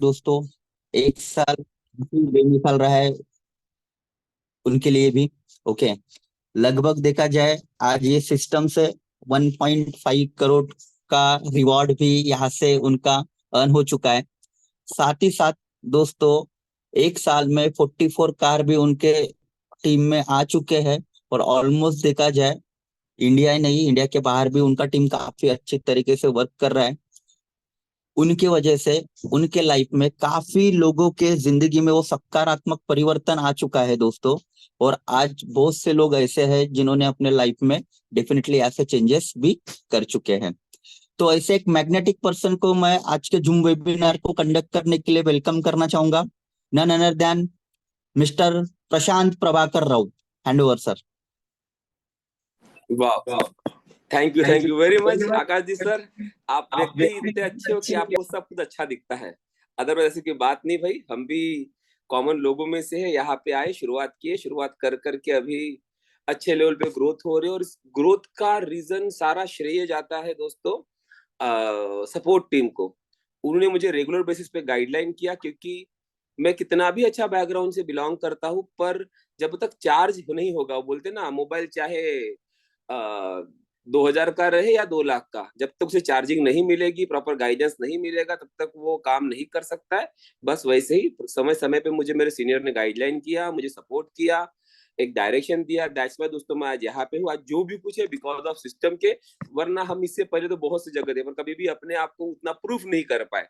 दोस्तों, एक साल बिल्कुल बेमिसाल रहा है उनके लिए भी। ओके, लगभग देखा जाए आज ये सिस्टम से 1.5 करोड़ का रिवॉर्ड भी यहाँ से उनका अर्न हो चुका है। साथ ही साथ दोस्तों, एक साल में 44 कार भी उनके टीम में आ चुके हैं। और ऑलमोस्ट देखा जाए, इंडिया ही नहीं, इंडिया के बाहर भी उनका टीम काफी अच्छे तरीके से वर्क कर रहा है। उनकी वजह से उनके लाइफ में काफी लोगों के जिंदगी में वो सकारात्मक परिवर्तन आ चुका है दोस्तों। और आज बहुत से लोग ऐसे हैं जिन्होंने अपने लाइफ में डेफिनेटली ऐसे चेंजेस भी कर चुके हैं। तो ऐसे एक मैग्नेटिक पर्सन को मैं आज के जूम वेबिनार को कंडक्ट करने के लिए वेलकम करना चाहूंगा। None other than mister Prashant Prabhakar Raut. Hand over sir. वाह, thank you very much Akash ji sir. आप व्यक्ति इतने अच्छे हो कि आपको सब कुछ अच्छा दिखता है। अदरवाइज ऐसी कोई बात नहीं भाई, हम भी कॉमन लोगों में से है। यहाँ पे आए, शुरुआत कर करके अभी अच्छे लेवल पे ग्रोथ हो रही है। और इस ग्रोथ का रीजन सारा श्रेय जाता है दोस्तों सपोर्ट टीम को। उन्होंने मुझे रेगुलर बेसिस पे गाइडलाइन किया, क्योंकि मैं कितना भी अच्छा बैकग्राउंड से बिलोंग करता हूँ, पर जब तक चार्ज नहीं होगा, वो बोलते ना मोबाइल चाहे 2000 का रहे या 2 लाख का, जब तक उसे चार्जिंग नहीं मिलेगी, प्रॉपर गाइडेंस नहीं मिलेगा, तब तक वो काम नहीं कर सकता है। बस वैसे ही समय समय पे मुझे मेरे सीनियर ने गाइडलाइन किया, मुझे सपोर्ट किया, एक डायरेक्शन दिया। दैट्स वाई दोस्तों मैं आज यहाँ पे हूँ। आज जो भी कुछ है बिकॉज ऑफ सिस्टम के, वरना हम इससे पहले तो बहुत सी जगह थे, पर कभी भी अपने आप को उतना प्रूफ नहीं कर पाए।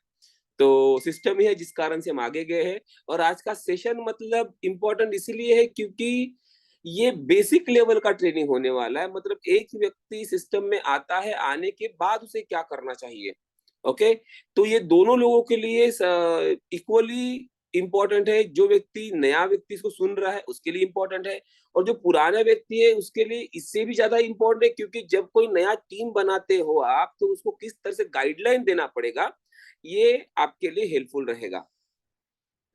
तो सिस्टम ही है जिस कारण से हम आगे गए हैं। और आज का सेशन मतलब इम्पोर्टेंट इसीलिए है क्योंकि ये बेसिक लेवल का ट्रेनिंग होने वाला है। मतलब एक व्यक्ति सिस्टम में आता है, आने के बाद उसे क्या करना चाहिए। ओके, तो ये दोनों लोगों के लिए इक्वली इम्पोर्टेंट है। जो व्यक्ति नया व्यक्ति इसको सुन रहा है उसके लिए इम्पोर्टेंट है, और जो पुराना व्यक्ति है उसके लिए इससे भी ज्यादा इम्पोर्टेंट है, क्योंकि जब कोई नया टीम बनाते हो आप, तो उसको किस तरह से गाइडलाइन देना पड़ेगा, ये आपके लिए हेल्पफुल रहेगा।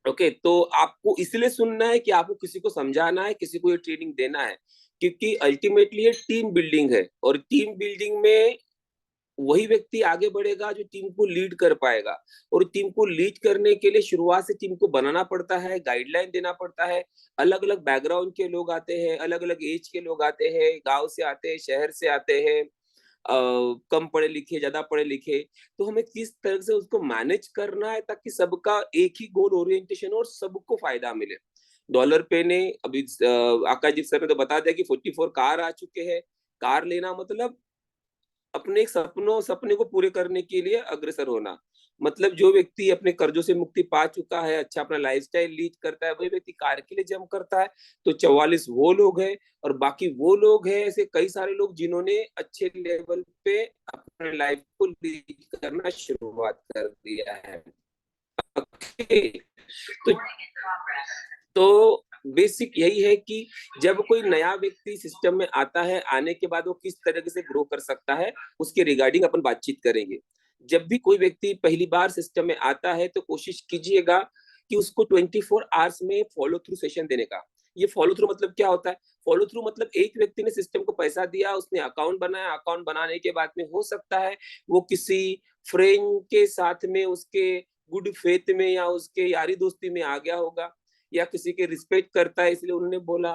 ओके, तो आपको इसलिए सुनना है कि आपको किसी को समझाना है, किसी को ये ट्रेनिंग देना है, क्योंकि अल्टीमेटली ये टीम बिल्डिंग है। और टीम बिल्डिंग में वही व्यक्ति आगे बढ़ेगा जो टीम को लीड कर पाएगा। और टीम को लीड करने के लिए शुरुआत से टीम को बनाना पड़ता है, गाइडलाइन देना पड़ता है। अलग अलग बैकग्राउंड के लोग आते हैं, अलग अलग एज के लोग आते हैं, गांव से आते हैं, शहर से आते हैं, कम पढ़े लिखे, ज्यादा पढ़े लिखे। तो हमें किस तरह से उसको मैनेज करना है ताकि सबका एक ही गोल ओरिएंटेशन और सबको फायदा मिले। डॉलर पे ने अभी आकाश जी सर ने तो बता दिया कि 44 कार आ चुके हैं। कार लेना मतलब अपने एक सपने को पूरे करने के लिए अग्रसर होना। मतलब जो व्यक्ति अपने कर्जों से मुक्ति पा चुका है, अच्छा अपना लाइफस्टाइल लीड करता है, वही व्यक्ति कार के लिए जम करता है। तो 44 वो लोग हैं, और बाकी वो लोग हैं ऐसे कई सारे लोग जिन्होंने अच्छे लेवल पे अपने लाइफ को लीड करना शुरुआत कर दिया है। okay? तो तो बेसिक यही है कि जब कोई नया व्यक्ति सिस्टम में आता है, आने के बाद वो किस तरीके से ग्रो कर सकता है, उसके रिगार्डिंग अपन बातचीत करेंगे। जब भी कोई व्यक्ति पहली बार सिस्टम में आता है, तो कोशिश कीजिएगा कि उसको 24 आवर्स में फॉलो थ्रू सेशन देने का। ये फॉलो थ्रू मतलब क्या होता है? फॉलो थ्रू मतलब एक व्यक्ति ने सिस्टम को पैसा दिया, उसने अकाउंट बनाया, अकाउंट बनाने के बाद में हो सकता है वो किसी फ्रेंड के साथ में, उसके गुड फेथ में या उसके यारी दोस्ती में आ गया होगा, या किसी के रिस्पेक्ट करता है इसलिए उन्होंने बोला,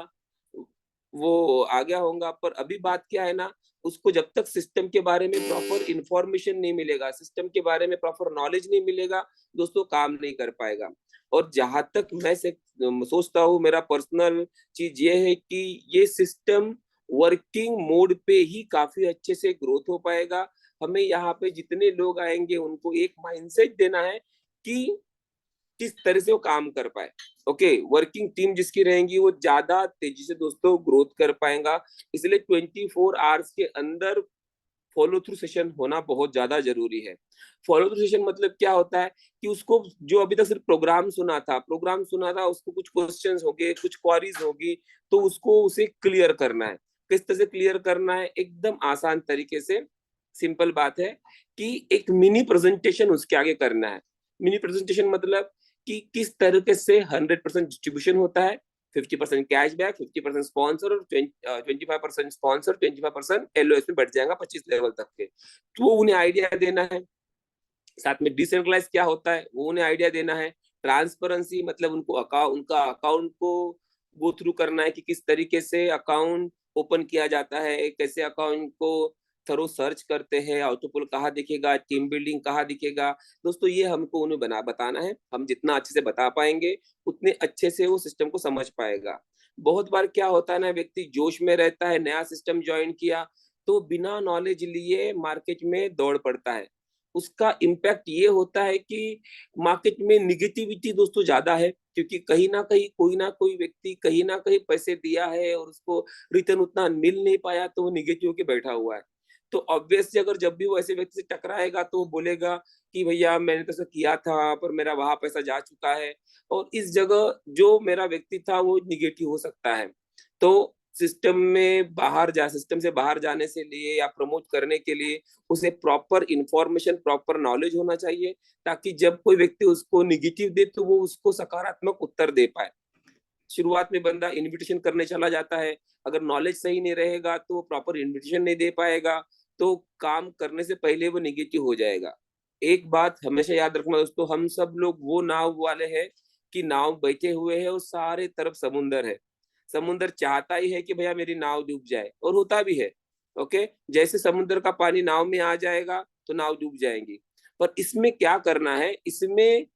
वो आ गया होगा। पर अभी बात क्या है ना, उसको जब तक सिस्टम के बारे में प्रॉपर इंफॉर्मेशन नहीं मिलेगा, सिस्टम के बारे में प्रॉपर नॉलेज नहीं मिलेगा, दोस्तों काम नहीं कर पाएगा। और जहां तक मैं सोचता हूँ, मेरा पर्सनल चीज ये है कि ये सिस्टम वर्किंग मोड पे ही काफी अच्छे से ग्रोथ हो पाएगा। हमें यहाँ पे जितने लोग आएंगे उनको एक माइंडसेट देना है कि किस तरह से वो काम कर पाए। ओके, वर्किंग टीम जिसकी रहेंगी वो ज्यादा तेजी से दोस्तों ग्रोथ कर पाएगा। इसलिए 24 आवर्स के अंदर फॉलो थ्रू सेशन होना बहुत ज्यादा जरूरी है। फॉलो थ्रू सेशन मतलब क्या होता है कि उसको जो अभी तक सिर्फ प्रोग्राम सुना था, उसको कुछ क्वेश्चंस होंगे, कुछ क्वारीज होगी, तो उसको उसे क्लियर करना है। किस तरह से क्लियर करना है? एकदम आसान तरीके से, सिंपल बात है कि एक मिनी प्रेजेंटेशन उसके आगे करना है। मिनी प्रेजेंटेशन मतलब कि किस तरीके से 100% डिस्ट्रीब्यूशन होता है, 50% कैशबैक, 50% स्पॉन्सर, और 25% स्पॉन्सर, 25% एलओएस में बैठ जाएगा 25 लेवल तक के। तो वो उन्हें आइडिया देना है। साथ में डिसेंट्रलाइज क्या होता है वो उन्हें आइडिया देना है। ट्रांसपेरेंसी मतलब उनको उनका अकाउंट को गो थ्रू करना है कि किस तरीके से अकाउंट ओपन किया जाता है, कैसे अकाउंट को थरो सर्च करते हैं, आउटपुट कहाँ दिखेगा, टीम बिल्डिंग कहाँ दिखेगा। दोस्तों ये हमको उन्हें बताना है। हम जितना अच्छे से बता पाएंगे उतने अच्छे से वो सिस्टम को समझ पाएगा। बहुत बार क्या होता है ना, व्यक्ति जोश में रहता है, नया सिस्टम ज्वाइन किया तो बिना नॉलेज लिए मार्केट में दौड़ पड़ता है। उसका इम्पैक्ट ये होता है कि मार्केट में निगेटिविटी दोस्तों ज्यादा है, क्योंकि कहीं ना कोई व्यक्ति कहीं ना कहीं पैसे दिया है और उसको रिटर्न उतना मिल नहीं पाया तो वो निगेटिव के बैठा हुआ है। तो ऑब्वियसली अगर जब भी वो ऐसे व्यक्ति से टकराएगा तो वो बोलेगा कि भैया मैंने तो ऐसा किया था पर मेरा वहां पैसा जा चुका है, और इस जगह जो मेरा व्यक्ति था वो निगेटिव हो सकता है। तो सिस्टम से बाहर जाने से लिए या प्रमोट करने के लिए उसे प्रॉपर इंफॉर्मेशन प्रॉपर नॉलेज होना चाहिए, ताकि जब कोई व्यक्ति उसको निगेटिव दे तो वो उसको सकारात्मक उत्तर दे पाए। शुरुआत में बंदा इनविटेशन करने चला जाता है, अगर नॉलेज सही नहीं रहेगा तो प्रॉपर इनविटेशन नहीं दे पाएगा, तो काम करने से पहले वो निगेटिव हो जाएगा। एक बात हमेशा याद रखना दोस्तों, हम सब लोग वो नाव वाले हैं कि नाव बैठे हुए हैं और सारे तरफ समुंदर है। समुंदर चाहता ही है कि भैया मेरी नाव डूब जाए, और होता भी है। ओके, जैसे समुद्र का पानी नाव में आ जाएगा तो नाव डूब जाएंगी। पर इसमें क्या करना है, इसमें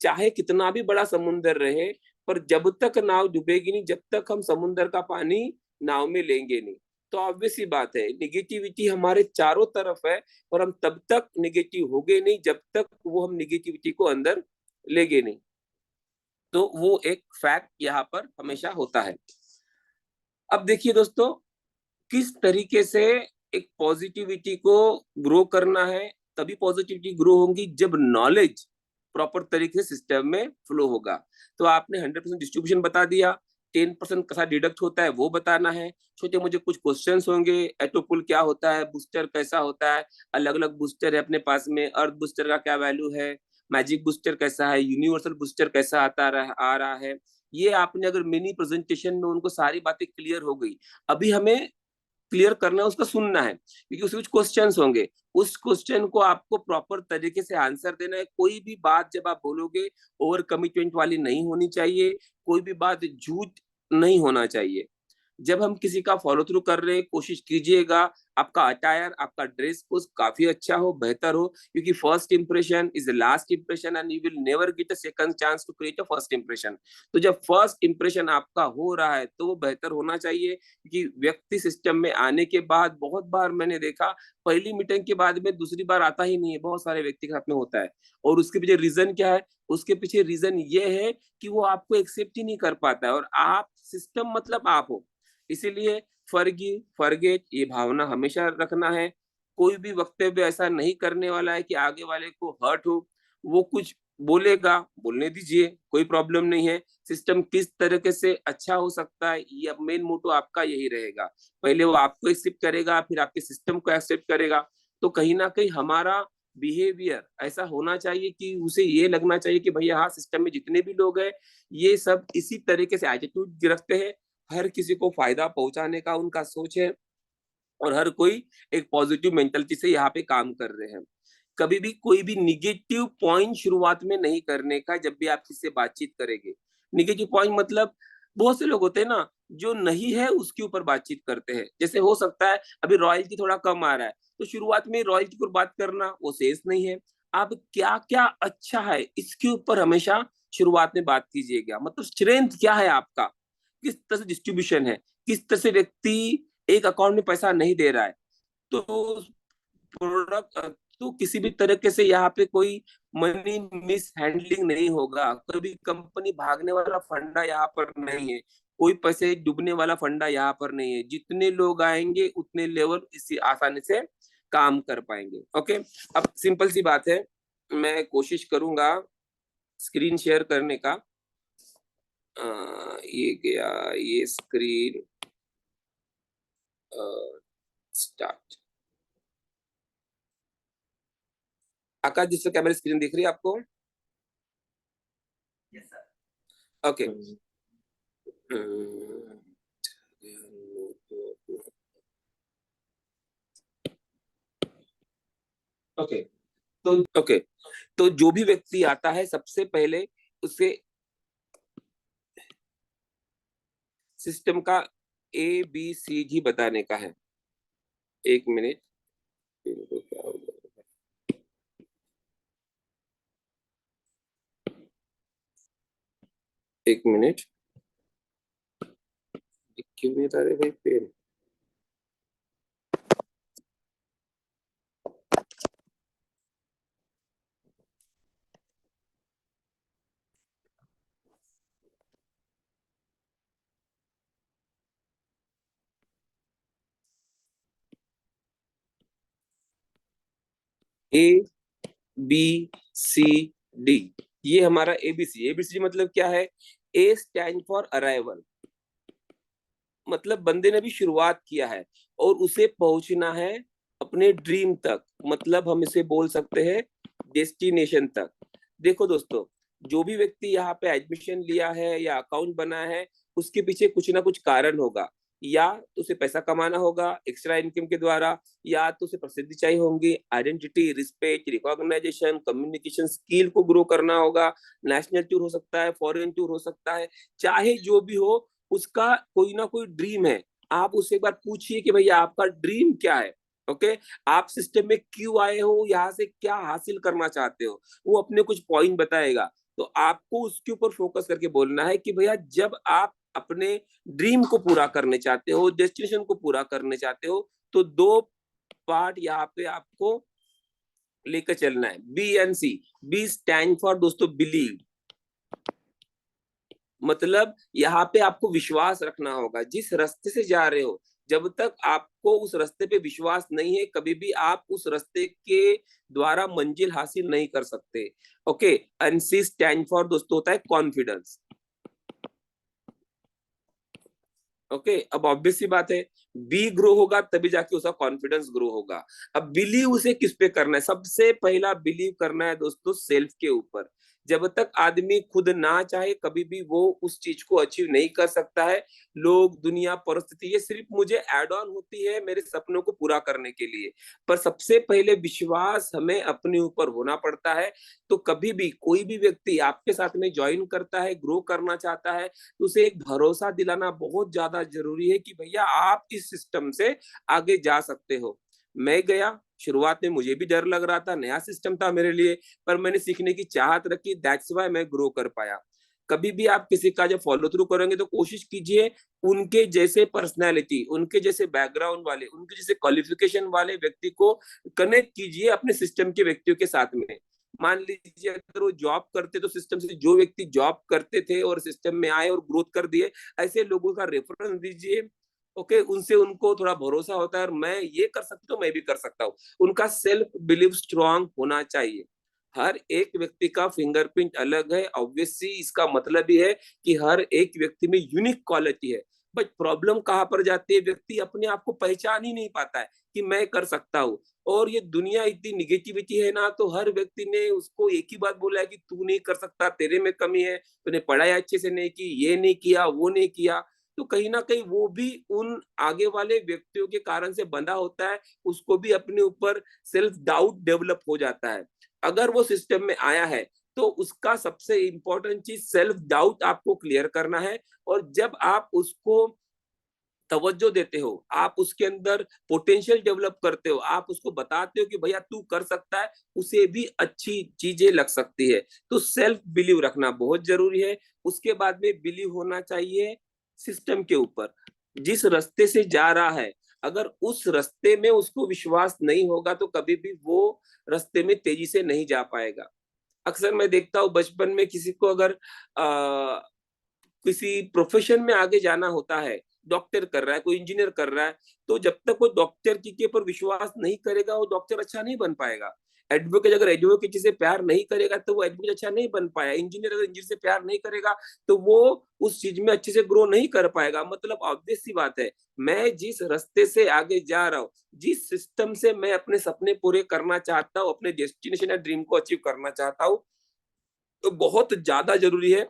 चाहे कितना भी बड़ा समुंदर रहे, पर जब तक नाव डूबेगी नहीं, जब तक हम समुंदर का पानी नाव में लेंगे नहीं। तो ऑब्वियस सी बात है, निगेटिविटी हमारे चारों तरफ है, और हम तब तक निगेटिव होगे नहीं जब तक वो हम निगेटिविटी को अंदर लेंगे नहीं। तो वो एक फैक्ट यहाँ पर हमेशा होता है। अब देखिए दोस्तों, किस तरीके से एक पॉजिटिविटी को ग्रो करना है। तभी पॉजिटिविटी ग्रो होगी जब नॉलेज प्रॉपर तरीके से सिस्टम में फ्लो होगा। तो आपने 100% डिस्ट्रीब्यूशन बता दिया, 10% कैसा डिडक्ट होता है वो बताना है। छोटे मुझे कुछ क्वेश्चंस होंगे, एटोपुल क्या होता है, बूस्टर कैसा होता है, अलग अलग बूस्टर है अपने पास में, अर्थ बूस्टर का क्या वैल्यू है, मैजिक बूस्टर कैसा है, यूनिवर्सल बूस्टर कैसा आ रहा है। ये आपने अगर मिनी प्रेजेंटेशन में उनको सारी बातें क्लियर हो गई, अभी हमें क्लियर करना है, उसका सुनना है, क्योंकि उसके कुछ क्वेश्चंस होंगे। उस क्वेश्चन को आपको प्रॉपर तरीके से आंसर देना है। कोई भी बात जब आप बोलोगे ओवर कमिटमेंट वाली नहीं होनी चाहिए, कोई भी बात झूठ नहीं होना चाहिए। जब हम किसी का फॉलो थ्रू कर रहे हैं, कोशिश कीजिएगा आपका अटायर, आपका ड्रेस कोड काफी अच्छा हो, बेहतर हो, क्योंकि first impression is the last impression and you will never get a second chance to create a first impression. तो जब फर्स्ट इंप्रेशन आपका हो रहा है तो वो बेहतर होना चाहिए, क्योंकि व्यक्ति सिस्टम में आने के बाद बहुत बार मैंने देखा, पहली मीटिंग के बाद में दूसरी बार आता ही नहीं है, बहुत सारे व्यक्ति के साथ में होता है। और उसके पीछे रीजन क्या है? उसके पीछे रीजन ये है कि वो आपको एक्सेप्ट ही नहीं कर पाता है, और आप सिस्टम मतलब आप हो। इसीलिए फॉरगिव फॉरगेट ये भावना हमेशा रखना है। कोई भी वक्तव्य ऐसा नहीं करने वाला है कि आगे वाले को हर्ट हो। वो कुछ बोलेगा, बोलने दीजिए, कोई प्रॉब्लम नहीं है। सिस्टम किस तरीके से अच्छा हो सकता है, ये अब मेन मोटो आपका यही रहेगा। पहले वो आपको एक्सेप्ट करेगा, फिर आपके सिस्टम को एक्सेप्ट करेगा। तो कहीं ना कहीं हमारा बिहेवियर ऐसा होना चाहिए कि उसे ये लगना चाहिए कि भैया हाँ, सिस्टम में जितने भी लोग हैं ये सब इसी तरीके से एटीट्यूड रखते हैं, हर किसी को फायदा पहुंचाने का उनका सोच है, और हर कोई एक पॉजिटिव मेंटालिटी से यहाँ पे काम कर रहे हैं। कभी भी कोई भी निगेटिव पॉइंट शुरुआत में नहीं करने का जब भी आप किससे बातचीत करेंगे। निगेटिव पॉइंट मतलब बहुत से लोग होते हैं ना, जो नहीं है उसके ऊपर बातचीत करते हैं। जैसे हो सकता है अभी रॉयल्टी थोड़ा कम आ रहा है, तो शुरुआत में रॉयल्टी पर बात करना वो सेंस नहीं है। आप क्या क्या अच्छा है इसके ऊपर हमेशा शुरुआत में बात कीजिएगा। मतलब स्ट्रेंथ क्या है आपका, किस तरह से डिस्ट्रीब्यूशन है, किस तरह से व्यक्ति एक अकाउंट में पैसा नहीं दे रहा है। तो प्रोडक्ट तो किसी भी तरीके से यहाँ पे कोई मनी मिस हैंडलिंग नहीं होगा, कभी कंपनी भागने वाला फंडा यहाँ पर नहीं है, कोई पैसे डूबने वाला फंडा यहाँ पर नहीं है। जितने लोग आएंगे उतने लेवल इसी आसानी से काम कर पाएंगे। ओके, अब सिंपल सी बात है, मैं कोशिश करूंगा स्क्रीन शेयर करने का। ये गया, ये स्क्रीन स्टार्ट। आकाश जिससे कैमरा स्क्रीन दिख रही है आपको? ओके। ओके, तो ओके, तो जो भी व्यक्ति आता है सबसे पहले उसे सिस्टम का ABCD बताने का है। एक मिनट, इनको क्या हो गया? एक मिनट, क्यों नहीं बता रहे भाई पेन? ABCD, ये हमारा एबीसी मतलब क्या है? A स्टैंड फॉर अराइवल, मतलब बंदे ने भी शुरुआत किया है और उसे पहुंचना है अपने ड्रीम तक, मतलब हम इसे बोल सकते हैं डेस्टिनेशन तक। देखो दोस्तों, जो भी व्यक्ति यहाँ पे एडमिशन लिया है या अकाउंट बनाया है, उसके पीछे कुछ ना कुछ कारण होगा। या तो उसे पैसा कमाना होगा एक्स्ट्रा इनकम के द्वारा, या तो उसे प्रसिद्धि चाहिए होंगी, identity, respect, recognition, communication skill को ग्रो करना होगा। नेशनल टूर हो सकता है, फॉरेन टूर हो सकता है, चाहे जो भी हो, उसका कोई ना कोई ड्रीम है। आप उससे एक बार पूछिए कि भैया आपका ड्रीम क्या है। ओके, आप सिस्टम में क्यों आए हो, यहाँ से क्या हासिल करना चाहते हो, वो अपने कुछ पॉइंट बताएगा। तो आपको उसके ऊपर फोकस करके बोलना है कि भैया जब आप अपने ड्रीम को पूरा करने चाहते हो, डेस्टिनेशन को पूरा करने चाहते हो, तो दो पार्ट यहाँ पे आपको लेकर चलना है, BNC। बी स्टैंड फॉर दोस्तों बिलीव, मतलब यहाँ पे आपको विश्वास रखना होगा जिस रास्ते से जा रहे हो। जब तक आपको उस रास्ते पे विश्वास नहीं है, कभी भी आप उस रास्ते के द्वारा मंजिल हासिल नहीं कर सकते। Okay, and C stand for दोस्तों होता है कॉन्फिडेंस। ओके, अब ऑब्वियस सी बात है, बी ग्रो होगा तभी जाके उसका कॉन्फिडेंस ग्रो होगा। अब बिलीव उसे किस पे करना है? सबसे पहला बिलीव करना है दोस्तों सेल्फ के ऊपर। जब तक आदमी खुद ना चाहे, कभी भी वो उस चीज को अचीव नहीं कर सकता है। लोग, दुनिया, परिस्थिति, ये सिर्फ मुझे एड ऑन होती है मेरे सपनों को पूरा करने के लिए। पर सबसे पहले विश्वास हमें अपने ऊपर होना पड़ता है। तो कभी भी कोई भी व्यक्ति आपके साथ में ज्वाइन करता है, ग्रो करना चाहता है, तो उसे एक भरोसा दिलाना बहुत ज्यादा जरूरी है कि भैया आप इस सिस्टम से आगे जा सकते हो। मैं गया, शुरुआत में मुझे भी डर लग रहा था, नया सिस्टम था मेरे लिए, पर मैंने सीखने की चाहत रखी, दैट्स व्हाई मैं ग्रो कर पाया। कभी भी आप किसी का जब फॉलो थ्रू करेंगे तो कोशिश कीजिए उनके जैसे पर्सनैलिटी, उनके जैसे बैकग्राउंड वाले, उनके जैसे क्वालिफिकेशन वाले व्यक्ति को कनेक्ट कीजिए अपने सिस्टम के व्यक्तियों के साथ में। मान लीजिए अगर वो जॉब करते तो सिस्टम से जो व्यक्ति जॉब करते थे और सिस्टम में आए और ग्रोथ कर दिए, ऐसे लोगों का रेफरेंस दीजिए। ओके, उनसे उनको थोड़ा भरोसा होता है और मैं ये कर सकता हूँ, मैं भी कर सकता हूँ। उनका सेल्फ बिलीव स्ट्रांग होना चाहिए। हर एक व्यक्ति का फिंगरप्रिंट अलग है, ऑब्वियसली इसका मतलब ही है कि हर एक व्यक्ति में यूनिक क्वालिटी है। बट प्रॉब्लम कहाँ पर जाती है? व्यक्ति अपने आप को पहचान ही नहीं पाता है कि मैं कर सकता हूँ। और ये दुनिया इतनी निगेटिविटी है ना, तो हर व्यक्ति ने उसको एक ही बात बोला है कि तू नहीं कर सकता, तेरे में कमी है, तूने पढ़ाई अच्छे से नहीं की, ये नहीं किया, वो नहीं किया। तो कहीं ना कहीं वो भी उन आगे वाले व्यक्तियों के कारण से बंधा होता है, उसको भी अपने ऊपर सेल्फ डाउट डेवलप हो जाता है। अगर वो सिस्टम में आया है तो उसका सबसे इंपॉर्टेंट चीज सेल्फ डाउट आपको क्लियर करना है। और जब आप उसको तवज्जो देते हो, आप उसके अंदर पोटेंशियल डेवलप करते हो, आप उसको बताते हो कि भैया तू कर सकता है, उसे भी अच्छी चीजें लग सकती है। तो सेल्फ बिलीव रखना बहुत जरूरी है। उसके बाद में बिलीव होना चाहिए सिस्टम के ऊपर। जिस रास्ते से जा रहा है, अगर उस रास्ते में उसको विश्वास नहीं होगा तो कभी भी वो रास्ते में तेजी से नहीं जा पाएगा। अक्सर मैं देखता हूँ बचपन में किसी को अगर किसी प्रोफेशन में आगे जाना होता है, डॉक्टर कर रहा है, कोई इंजीनियर कर रहा है, तो जब तक वो डॉक्टर की के ऊपर विश्वास नहीं करेगा वो डॉक्टर अच्छा नहीं बन पाएगा। एडवोकेट अगर एडवोकेसी से प्यार नहीं करेगा तो वो एडवोकेट अच्छा नहीं बन पाया। इंजीनियर अगर इंजीनियर से प्यार नहीं करेगा तो वो उस चीज में अच्छे से ग्रो नहीं कर पाएगा। मतलब ऑब्वियस सी बात है, मैं जिस रास्ते से आगे जा रहा हूँ, जिस सिस्टम से मैं अपने सपने पूरे करना चाहता हूँ, अपने डेस्टिनेशन या ड्रीम को अचीव करना चाहता हूँ, तो बहुत ज्यादा जरूरी है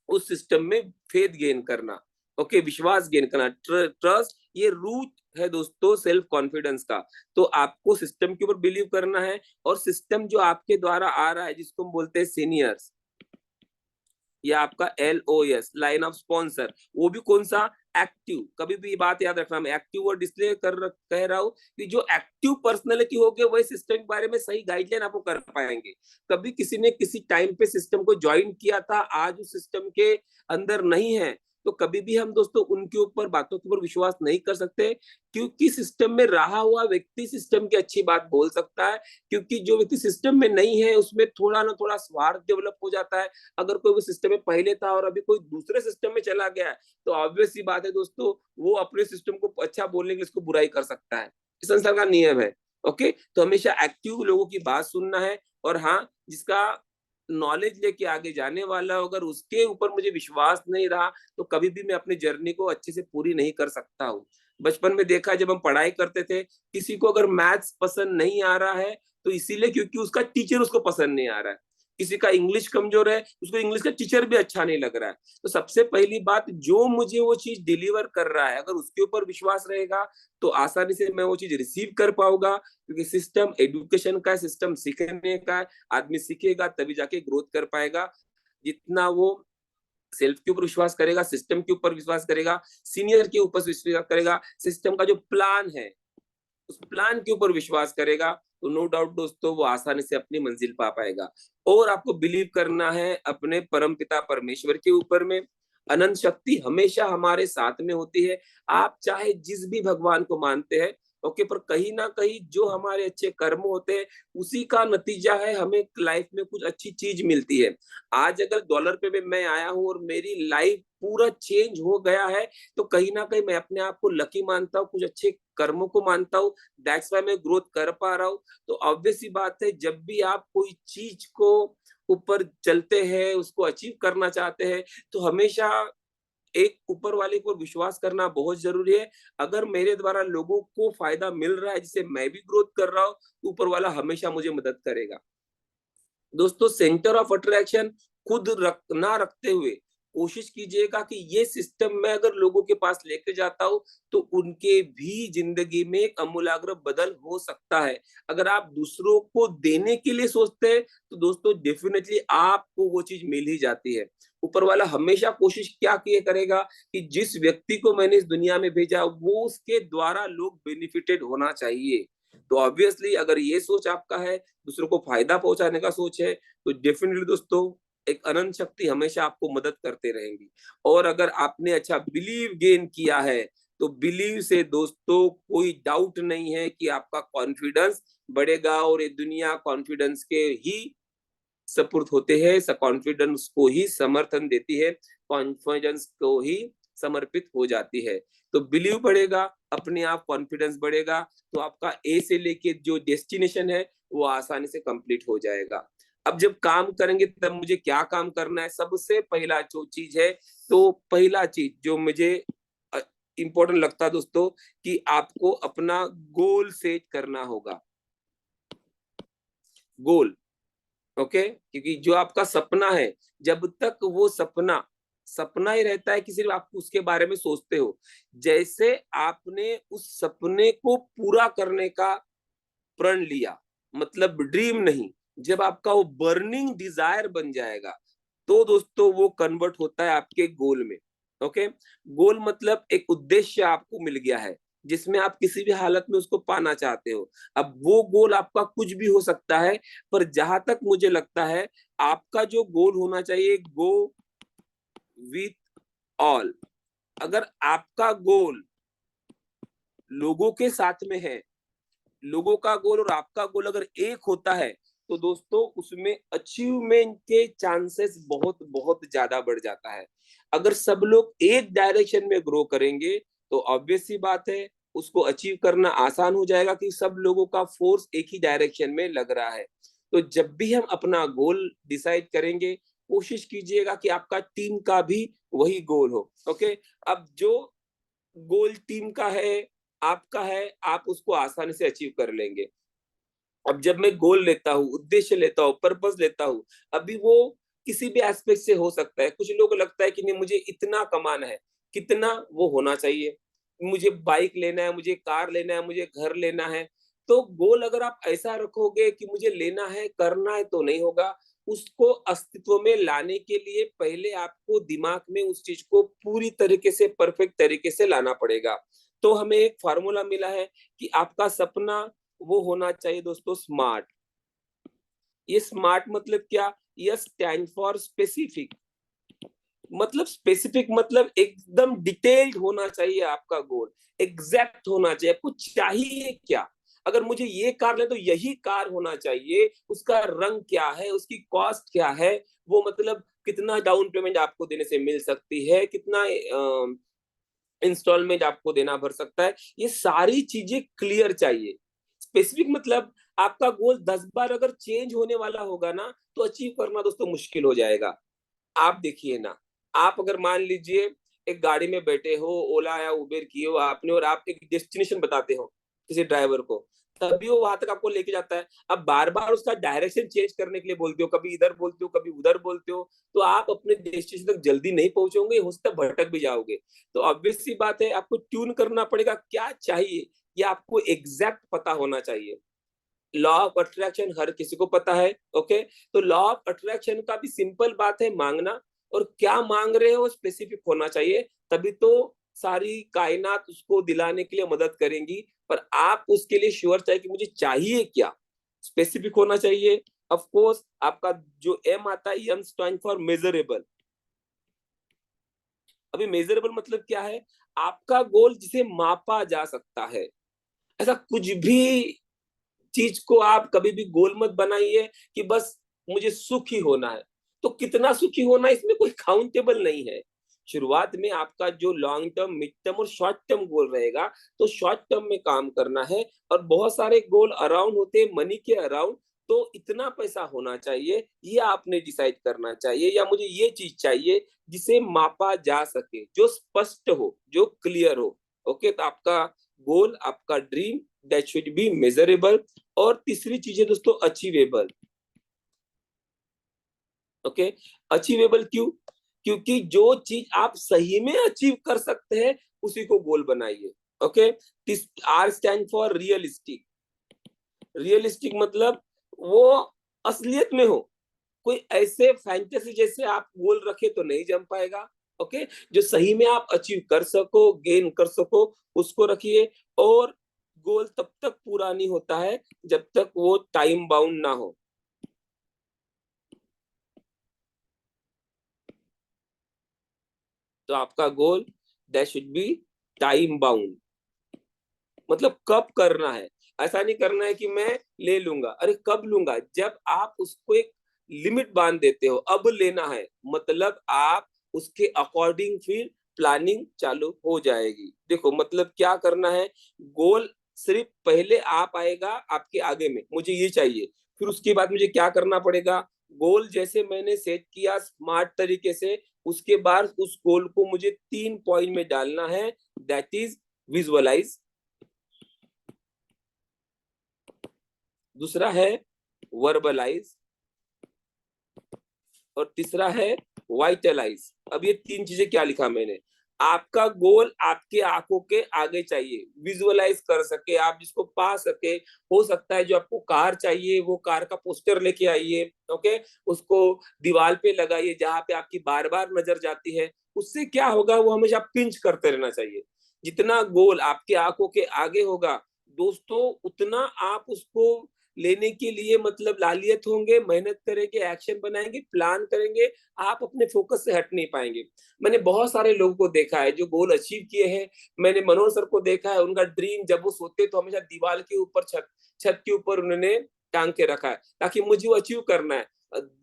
उस सिस्टम में फेथ गेन करना। ओके, विश्वास गेन करना, ट्रस्ट। ये रूट है दोस्तों सेल्फ कॉन्फिडेंस का। तो आपको सिस्टम के ऊपर बिलीव करना है, और सिस्टम जो आपके द्वारा आ रहा है जिसको हम बोलते हैं सीनियर्स, या आपका LOS लाइन ऑफ स्पॉन्सर, वो भी कौन सा, एक्टिव। कभी भी ये बात याद रखना, मैं एक्टिव वर्ड इसलिए कह रहा हूँ कि जो एक्टिव पर्सनैलिटी होगी वही सिस्टम के बारे में सही गाइडलाइन आपको कर पाएंगे। कभी किसी ने किसी टाइम पे सिस्टम को ज्वाइन किया था, आज उस सिस्टम के अंदर नहीं है, तो कभी भी हम दोस्तों उनके ऊपर बातों के ऊपर विश्वास नहीं कर सकते, क्योंकि सिस्टम में रहा हुआ व्यक्ति सिस्टम की अच्छी बात बोल सकता है, क्योंकि जो व्यक्ति सिस्टम में नहीं है उसमें थोड़ा ना थोड़ा स्वार्थ डेवलप हो जाता है। अगर कोई भी सिस्टम में पहले था और अभी कोई दूसरे सिस्टम में चला गया है, तो ऑब्वियस सी बात है दोस्तों, वो अपने सिस्टम को अच्छा बोलने के लिए इसको बुराई कर सकता है। इस संसार का नियम है। ओके, तो हमेशा एक्टिव लोगों की बात सुनना है, और हाँ, जिसका नॉलेज लेके आगे जाने वाला हो, अगर उसके ऊपर मुझे विश्वास नहीं रहा, तो कभी भी मैं अपनी जर्नी को अच्छे से पूरी नहीं कर सकता हूँ। बचपन में देखा, जब हम पढ़ाई करते थे, किसी को अगर मैथ्स पसंद नहीं आ रहा है, तो इसीलिए क्योंकि उसका टीचर उसको पसंद नहीं आ रहा है। किसी का इंग्लिश कमजोर है, उसको इंग्लिश का टीचर भी अच्छा नहीं लग रहा है। तो सबसे पहली बात, जो मुझे वो चीज डिलीवर कर रहा है, अगर उसके ऊपर विश्वास रहेगा, तो आसानी से मैं वो चीज रिसीव कर पाऊंगा, क्योंकि सिस्टम एजुकेशन का है, सिस्टम सीखने का है। आदमी सीखेगा तभी जाके ग्रोथ कर पाएगा। जितना वो सेल्फ के ऊपर विश्वास करेगा, सिस्टम के ऊपर विश्वास करेगा, सीनियर के ऊपर विश्वास करेगा, सिस्टम का जो प्लान है उस प्लान के ऊपर विश्वास करेगा, तो नो डाउट दोस्तों वो आसानी से अपनी मंजिल पा पाएगा। और आपको बिलीव करना है अपने परम पिता परमेश्वर के ऊपर में। अनंत शक्ति हमेशा हमारे साथ में होती है। आप चाहे जिस भी भगवान को मानते हैं, ओके, पर कहीं ना कहीं जो हमारे अच्छे कर्म होते हैं, उसी का नतीजा है हमें लाइफ में कुछ अच्छी चीज मिलती है। आज अगर डॉलर पे में मैं आया हूँ और मेरी लाइफ पूरा चेंज हो गया है, तो कहीं ना कहीं मैं अपने आप को लकी मानता हूँ, कुछ अच्छे कर्मों को मानता हूँ, दैट्स वाई मैं ग्रोथ कर पा रहा हूँ। तो ऑब्वियस सी बात है, जब भी आप कोई चीज को ऊपर चलते हैं, उसको अचीव करना चाहते हैं, तो हमेशा एक ऊपर वाले को विश्वास करना बहुत जरूरी है। अगर मेरे द्वारा लोगों को फायदा मिल रहा है, जिससे मैं भी ग्रोथ कर रहा हूँ, तो ऊपर वाला हमेशा मुझे मदद करेगा। दोस्तों, सेंटर ऑफ अट्रैक्शन खुद ना रखते हुए कोशिश कीजिएगा कि ये सिस्टम मैं अगर लोगों के पास लेके जाता हूँ, तो उनके भी जिंदगी में एक अमूलाग्र बदल हो सकता है। अगर आप दूसरों को देने के लिए सोचते हैं, तो दोस्तों डेफिनेटली आपको वो चीज मिल ही जाती है। ऊपर वाला हमेशा कोशिश क्या किए करेगा कि जिस व्यक्ति को मैंने इस दुनिया में भेजा, वो उसके द्वारा लोग बेनिफिटेड होना चाहिए। तो ऑब्वियसली अगर ये सोच आपका है, दूसरों को फायदा पहुंचाने का सोच है, तो डेफिनेटली दोस्तों एक अनंत शक्ति हमेशा आपको मदद करते रहेंगी। और अगर आपने अच्छा बिलीव गेन किया है, तो बिलीव से दोस्तों कोई डाउट नहीं है कि आपका कॉन्फिडेंस बढ़ेगा, और ये दुनिया कॉन्फिडेंस के ही सपुर्द होते हैं, कॉन्फिडेंस को ही समर्थन देती है, कॉन्फिडेंस को ही समर्पित हो जाती है। तो बिलीव बढ़ेगा, अपने आप कॉन्फिडेंस बढ़ेगा, तो आपका ए से लेके जो डेस्टिनेशन है वो आसानी से कंप्लीट हो जाएगा। अब जब काम करेंगे, तब मुझे क्या काम करना है, सबसे पहला जो चीज है, तो पहला चीज जो मुझे इंपॉर्टेंट लगता है दोस्तों, कि आपको अपना गोल सेट करना होगा। गोल, ओके, क्योंकि जो आपका सपना है, जब तक वो सपना सपना ही रहता है कि सिर्फ आप उसके बारे में सोचते हो, जैसे आपने उस सपने को पूरा करने का प्रण लिया, मतलब ड्रीम नहीं, जब आपका वो बर्निंग डिजायर बन जाएगा, तो दोस्तों वो कन्वर्ट होता है आपके गोल में। ओके, गोल मतलब एक उद्देश्य आपको मिल गया है, जिसमें आप किसी भी हालत में उसको पाना चाहते हो। अब वो गोल आपका कुछ भी हो सकता है, पर जहां तक मुझे लगता है, आपका जो गोल होना चाहिए, गो विथ ऑल। अगर आपका गोल लोगों के साथ में है, लोगों का गोल और आपका गोल अगर एक होता है, तो दोस्तों उसमें अचीवमेंट के चांसेस बहुत बहुत ज्यादा बढ़ जाता है। अगर सब लोग एक डायरेक्शन में ग्रो करेंगे, तो ऑब्वियस सी बात है उसको अचीव करना आसान हो जाएगा, कि सब लोगों का फोर्स एक ही डायरेक्शन में लग रहा है। तो जब भी हम अपना गोल डिसाइड करेंगे, कोशिश कीजिएगा कि आपका टीम का भी वही गोल हो। ओके, अब जो गोल टीम का है, आपका है, आप उसको आसानी से अचीव कर लेंगे। अब जब मैं गोल लेता हूँ, उद्देश्य लेता हूँ, पर्पस लेता हूँ, अभी वो किसी भी एस्पेक्ट से हो सकता है। कुछ लोगों को लगता है कि नहीं, मुझे इतना कमाना है, कितना वो होना चाहिए। मुझे बाइक लेना है, मुझे कार लेना है, मुझे घर लेना है। तो गोल अगर आप ऐसा रखोगे कि मुझे लेना है, करना है, तो नहीं होगा। उसको अस्तित्व में लाने के लिए पहले आपको दिमाग में उस चीज को पूरी तरीके से, परफेक्ट तरीके से लाना पड़ेगा। तो हमें एक फार्मूला मिला है कि आपका सपना वो होना चाहिए दोस्तों, स्मार्ट। ये स्मार्ट मतलब क्या? यह स्टैंड फॉर स्पेसिफिक। मतलब स्पेसिफिक मतलब एकदम डिटेल्ड होना चाहिए आपका गोल, एग्जैक्ट होना चाहिए। आपको चाहिए क्या? अगर मुझे ये कार ले तो यही कार होना चाहिए। उसका रंग क्या है, उसकी कॉस्ट क्या है, वो मतलब कितना डाउन पेमेंट आपको देने से मिल सकती है, कितना इंस्टॉलमेंट आपको देना भर सकता है, ये सारी चीजें क्लियर चाहिए। स्पेसिफिक मतलब आपका गोल 10 बार अगर चेंज होने वाला होगा ना, तो अचीव करना दोस्तों मुश्किल हो जाएगा। आप देखिए ना, आप अगर मान लीजिए एक गाड़ी में बैठे हो, ओला या उबेर किए हो आपने, और आप एक डेस्टिनेशन बताते हो किसी ड्राइवर को, तभी वो वहां तक आपको लेके जाता है। अब बार बार उसका डायरेक्शन चेंज करने के लिए बोलते हो, कभी इधर बोलते हो, कभी उधर बोलते हो, तो आप अपने डेस्टिनेशन तक जल्दी नहीं पहुंचोगे, हो सकता है भटक भी जाओगे। तो ऑब्वियस सी बात है, आपको ट्यून करना पड़ेगा क्या चाहिए, ये आपको एग्जैक्ट पता होना चाहिए। लॉ ऑफ अट्रैक्शन हर किसी को पता है, ओके। तो लॉ ऑफ अट्रैक्शन का भी सिंपल बात है, मांगना। और क्या मांग रहे हो स्पेसिफिक होना चाहिए, तभी तो सारी कायनात उसको दिलाने के लिए मदद करेंगी। पर आप उसके लिए श्योर चाहिए कि मुझे चाहिए क्या, स्पेसिफिक होना चाहिए। ऑफ कोर्स आपका जो एम आता है, एम स्टैंड फॉर मेजरेबल। अभी मेजरेबल मतलब क्या है? आपका गोल जिसे मापा जा सकता है। ऐसा कुछ भी चीज को आप कभी भी गोल मत बनाइए कि बस मुझे सुखी होना है। तो कितना सुखी होना है, इसमें कोई काउंटेबल नहीं है। शुरुआत में आपका जो लॉन्ग टर्म, मिड टर्म और शॉर्ट टर्म गोल रहेगा, तो शॉर्ट टर्म में काम करना है। और बहुत सारे गोल अराउंड होते हैं मनी के अराउंड। तो इतना पैसा होना चाहिए, ये आपने डिसाइड करना चाहिए, या मुझे ये चीज चाहिए जिसे मापा जा सके, जो स्पष्ट हो, जो क्लियर हो। ओके, तो आपका गोल, आपका dream, that should be measurable. और तीसरी चीज है दोस्तों, अचीवेबल। ओके, अचीवेबल क्यों? क्योंकि जो चीज आप सही में अचीव कर सकते हैं, उसी को गोल बनाइए। Okay, R stand for realistic. Realistic मतलब वो असलियत में हो। कोई ऐसे फैंटेसी जैसे आप गोल रखे तो नहीं जम पाएगा। ओके, जो सही में आप अचीव कर सको, गेन कर सको, उसको रखिए। और गोल तब तक पूरा नहीं होता है जब तक वो टाइम बाउंड ना हो। तो आपका goal that should be time bound. मतलब कब करना है। ऐसा नहीं करना है कि मैं ले लूंगा, अरे कब लूंगा, जब आप उसको एक लिमिट बांध देते हो, अब लेना है, मतलब आप उसके अकॉर्डिंग फिर प्लानिंग चालू हो जाएगी। देखो मतलब क्या करना है, गोल सिर्फ पहले आप आएगा आपके आगे में, मुझे ये चाहिए, फिर उसके बाद मुझे क्या करना पड़ेगा, गोल जैसे मैंने सेट किया स्मार्ट तरीके से, उसके बाद उस गोल को मुझे 3 पॉइंट में डालना है। दैट इज विजुअलाइज, दूसरा है वर्बलाइज, और तीसरा है वाइटलाइज। अब ये 3 चीजें क्या लिखा मैंने, आपका गोल आपके आंखों के आगे चाहिए, विजुअलाइज कर सके आप, जिसको पा सके। हो सकता है जो आपको कार चाहिए, वो कार का पोस्टर लेके आइए। ओके, उसको दीवार पे लगाइए जहां पे आपकी बार बार नजर जाती है। उससे क्या होगा, वो हमेशा पिंच करते रहना चाहिए। जितना गोल आपके आंखों के आगे होगा दोस्तों, उतना आप उसको लेने के लिए मतलब लालियत होंगे, मेहनत करेंगे, एक्शन बनाएंगे, प्लान करेंगे। आप अपने फोकस से हट नहीं पाएंगे। मैंने बहुत सारे लोगों को देखा है जो गोल अचीव किए हैं। मैंने मनोज सर को देखा है, उनका ड्रीम जब वो सोते तो हमेशा दीवार के ऊपर, छत छत के ऊपर उन्होंने टांग के रखा है, ताकि मुझे वो अचीव करना है।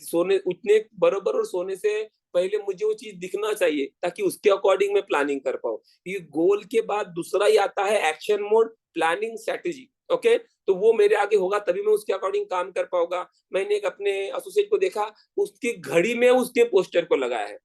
सोने उठने बरोबर और सोने से पहले मुझे वो चीज दिखना चाहिए, ताकि उसके अकॉर्डिंग मैं प्लानिंग कर पाऊँ। ये गोल के बाद दूसरा ही आता है action mode, planning, strategy. Okay, तो वो मेरे आगे होगा तभी मैं उसके अकॉर्डिंग काम कर पाऊंगा। मैंने एक अपने एसोसिएट को देखा, उसकी घड़ी में उसने पोस्टर को लगाया है।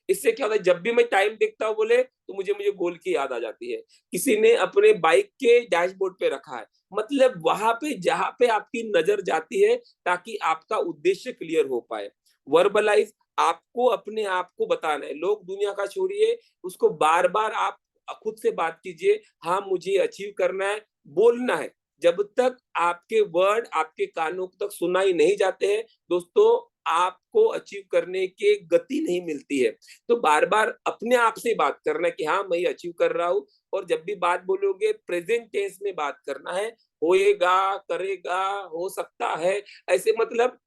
इससे क्या होता है, जब भी मैं टाइम देखता हूँ बोले, तो मुझे मुझे गोल की याद आ जाती है। किसी ने अपने बाइक के डैशबोर्ड पे रखा है, मतलब वहां पे जहां पे आपकी नजर जाती है, ताकि आपका उद्देश्य क्लियर हो पाए। वर्बलाइज, आपको अपने आप को बताना है। लोग दुनिया का छोड़िए, उसको बार बार आप खुद से बात कीजिए, हाँ मुझे अचीव करना है, बोलना है। जब तक आपके वर्ड आपके कानों तक सुनाई नहीं जाते हैं दोस्तों, आपको अचीव करने की गति नहीं मिलती है। तो बार बार अपने आप से बात करना है कि हाँ मैं अचीव कर रहा हूँ, और जब भी बात बोलोगे प्रेजेंट टेंस में बात करना है। होएगा, करेगा, हो सकता है, ऐसे मतलब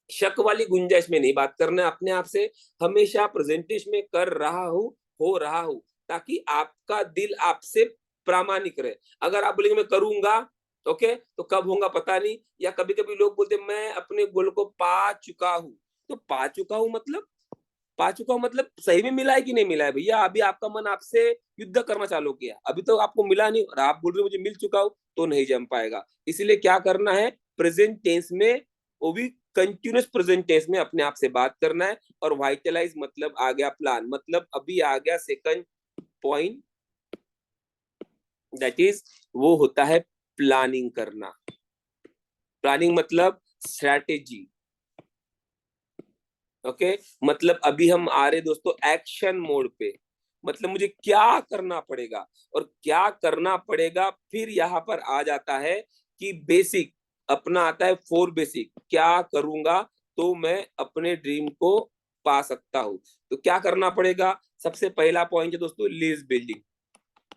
शक वाली गुंजाइश में नहीं बात करना है अपने आप से। हमेशा प्रेजेंटेशन में कर रहा हूँ, हो रहा हूँ, ताकि आपका दिल आपसे प्रामाणिक रहे। अगर आप बोलेंगे मैं करूंगा, ओके, तो कब होगा पता नहीं। या कभी कभी लोग बोलते हैं, मैं अपने गोल को पा चुका हूँ। तो पा चुका हूँ मतलब, पा चुका हूँ मतलब सही में मिला है कि नहीं मिला है भैया? अभी आपका मन आपसे युद्ध करना चालू किया, अभी तो आपको मिला नहीं और आप बोल रहे हो मुझे मिल चुका हूँ, तो नहीं जम पाएगा। इसलिए क्या करना है, प्रेजेंट टेंस में, वो भी कंटिन्यूअस प्रेजेंट टेंस में अपने आप से बात करना है। और वाइटलाइज मतलब आ गया प्लान, मतलब अभी आ गया सेकंड पॉइंट, दैट इज वो होता है प्लानिंग करना। प्लानिंग मतलब स्ट्रैटेजी, ओके। मतलब अभी हम आ रहे दोस्तों एक्शन मोड पे। मतलब मुझे क्या करना पड़ेगा, और क्या करना पड़ेगा फिर यहाँ पर आ जाता है कि बेसिक अपना आता है। फोर बेसिक, क्या करूंगा तो मैं अपने ड्रीम को पा सकता हूँ। तो क्या करना पड़ेगा, सबसे पहला पॉइंट है दोस्तों लिस्ट बिल्डिंग।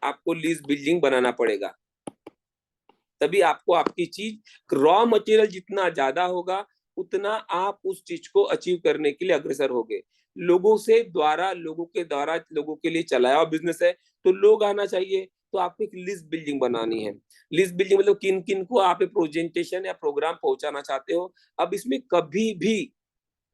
आपको लिस्ट बिल्डिंग बनाना पड़ेगा, तभी आपको आपकी चीज, रॉ मटेरियल जितना ज्यादा होगा उतना आप उस चीज को अचीव करने के लिए अग्रसर होगे। लोगों के द्वारा लोगों के लिए चलाया हुआ बिजनेस है, तो लोग आना चाहिए। तो आपको एक लिस्ट बिल्डिंग बनानी है। लिस्ट बिल्डिंग मतलब किन किन को आप एक प्रेजेंटेशन या प्रोग्राम पहुंचाना चाहते हो। अब इसमें कभी भी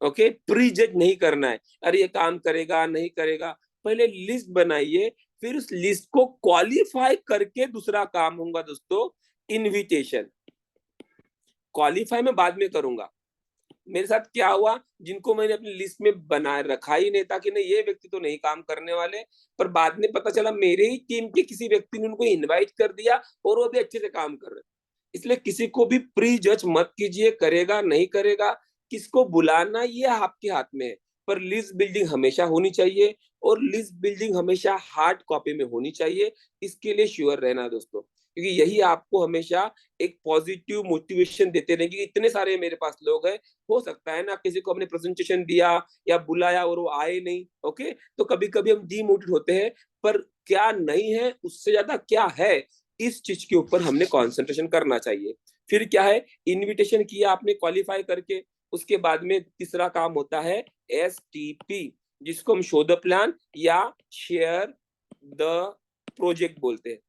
ओके प्री जज नहीं करना है, अरे ये काम करेगा नहीं करेगा। पहले लिस्ट बनाइए, फिर उस लिस्ट को क्वालिफाई करके दूसरा काम होगा दोस्तों, इनविटेशन। क्वालिफाई मैं बाद में करूंगा। मेरे साथ क्या हुआ, जिनको मैंने अपनी लिस्ट में बना रखा ही नहीं था कि नहीं ये व्यक्ति तो नहीं काम करने वाले, पर बाद में पता चला मेरे ही टीम के किसी व्यक्ति ने उनको इनवाइट कर दिया और वो भी अच्छे से काम कर रहे। इसलिए किसी को भी प्री जज मत कीजिए, करेगा नहीं करेगा, किसको बुलाना ये आपके हाथ में है। पर लिस्ट बिल्डिंग हमेशा होनी चाहिए, और लिस्ट बिल्डिंग हमेशा हार्ड कॉपी में होनी चाहिए। इसके लिए श्योर रहना दोस्तों, क्योंकि यही आपको हमेशा एक पॉजिटिव मोटिवेशन देते रहेंगे। इतने सारे मेरे पास लोग हैं, हो सकता है ना किसी को हमने प्रेजेंटेशन दिया या बुलाया और वो आए नहीं, ओके, तो कभी कभी हम डीमोटिवेट होते हैं। पर क्या नहीं है, उससे ज्यादा क्या है, इस चीज के ऊपर हमने कंसंट्रेशन करना चाहिए। फिर क्या है, इनविटेशन किया आपने क्वालिफाई करके, उसके बाद में तीसरा काम होता है STP, जिसको हम शो द प्लान या शेयर द प्रोजेक्ट बोलते हैं।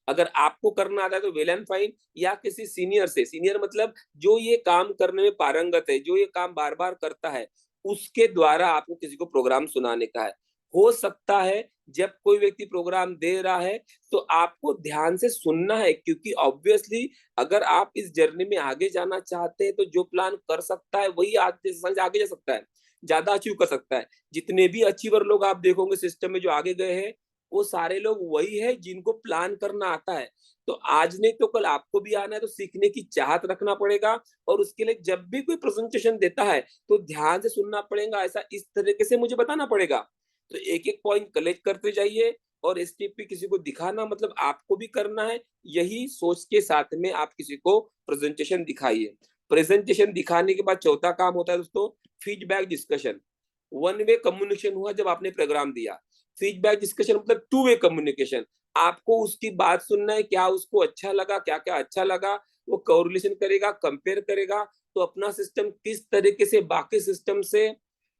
अगर आपको करना आता है तो वेल एंड फाइन, या किसी सीनियर से, सीनियर मतलब जो ये काम करने में पारंगत है, जो ये काम बार बार करता है, उसके द्वारा आपको किसी को प्रोग्राम सुनाने का है। हो सकता है जब कोई व्यक्ति प्रोग्राम दे रहा है तो आपको ध्यान से सुनना है, क्योंकि ऑब्वियसली अगर आप इस जर्नी में आगे जाना चाहते हैं तो जो प्लान कर सकता है वही आगे जा सकता है, ज्यादा अचीव कर सकता है। जितने भी अचीवर लोग आप देखोगे सिस्टम में जो आगे गए हैं, वो सारे लोग वही है जिनको प्लान करना आता है। तो आज नहीं तो कल आपको भी आना है, तो सीखने की चाहत रखना पड़ेगा। और उसके लिए जब भी कोई प्रेजेंटेशन देता है तो ध्यान से सुनना पड़ेगा, ऐसा इस तरीके से मुझे बताना पड़ेगा। तो एक एक पॉइंट कलेक्ट करते जाइए, और STP किसी को दिखाना मतलब आपको भी करना है। यही सोच के साथ में आप किसी को प्रेजेंटेशन दिखाइए। प्रेजेंटेशन दिखाने के बाद चौथा काम होता है दोस्तों feedback discussion. One way communication हुआ जब आपने प्रोग्राम दिया। फीडबैक डिस्कशन मतलब टू वे कम्युनिकेशन। आपको उसकी बात सुनना है, क्या उसको अच्छा लगा, क्या क्या अच्छा लगा, वो कोरिलेशन करेगा, कंपेयर करेगा। तो अपना सिस्टम किस तरीके से बाकी सिस्टम से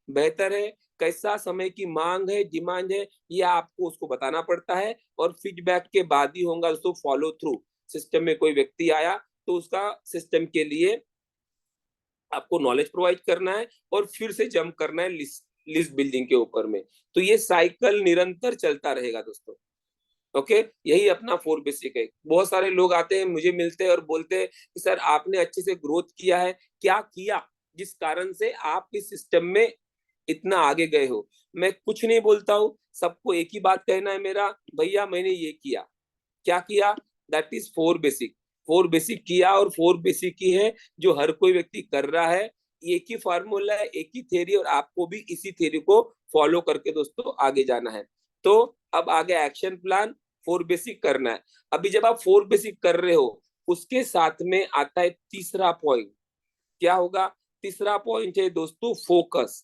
बेहतर है, कैसा समय की मांग है, डिमांड है, ये आपको उसको बताना पड़ता है। और फीडबैक के बाद ही होगा उसको फॉलो थ्रू। सिस्टम में कोई व्यक्ति आया तो उसका सिस्टम के लिए आपको नॉलेज प्रोवाइड करना है, और फिर से जंप करना है लिस्ट बिल्डिंग के ऊपर में। तो ये साइकिल निरंतर चलता रहेगा दोस्तों, ओके। यही अपना फोर बेसिक है। बहुत सारे लोग आते हैं मुझे मिलते हैं और बोलते हैं कि सर आपने अच्छे से ग्रोथ किया है, क्या किया जिस कारण से आप इस सिस्टम में इतना आगे गए हो। मैं कुछ नहीं बोलता हूँ, सबको एक ही बात कहना है मेरा, भैया मैंने ये किया। क्या किया, that is four basic. Four basic किया, और फोर बेसिक ही है जो हर कोई व्यक्ति कर रहा है। एक ही फार्मूला है, एक ही थ्योरी, और आपको भी इसी थ्योरी को फॉलो करके दोस्तों आगे जाना है। तो अब आगे एक्शन प्लान 4 बेसिक करना है। अभी जब आप 4 बेसिक कर रहे हो, उसके साथ में आता है तीसरा पॉइंट। क्या होगा? तीसरा पॉइंट है दोस्तों फोकस।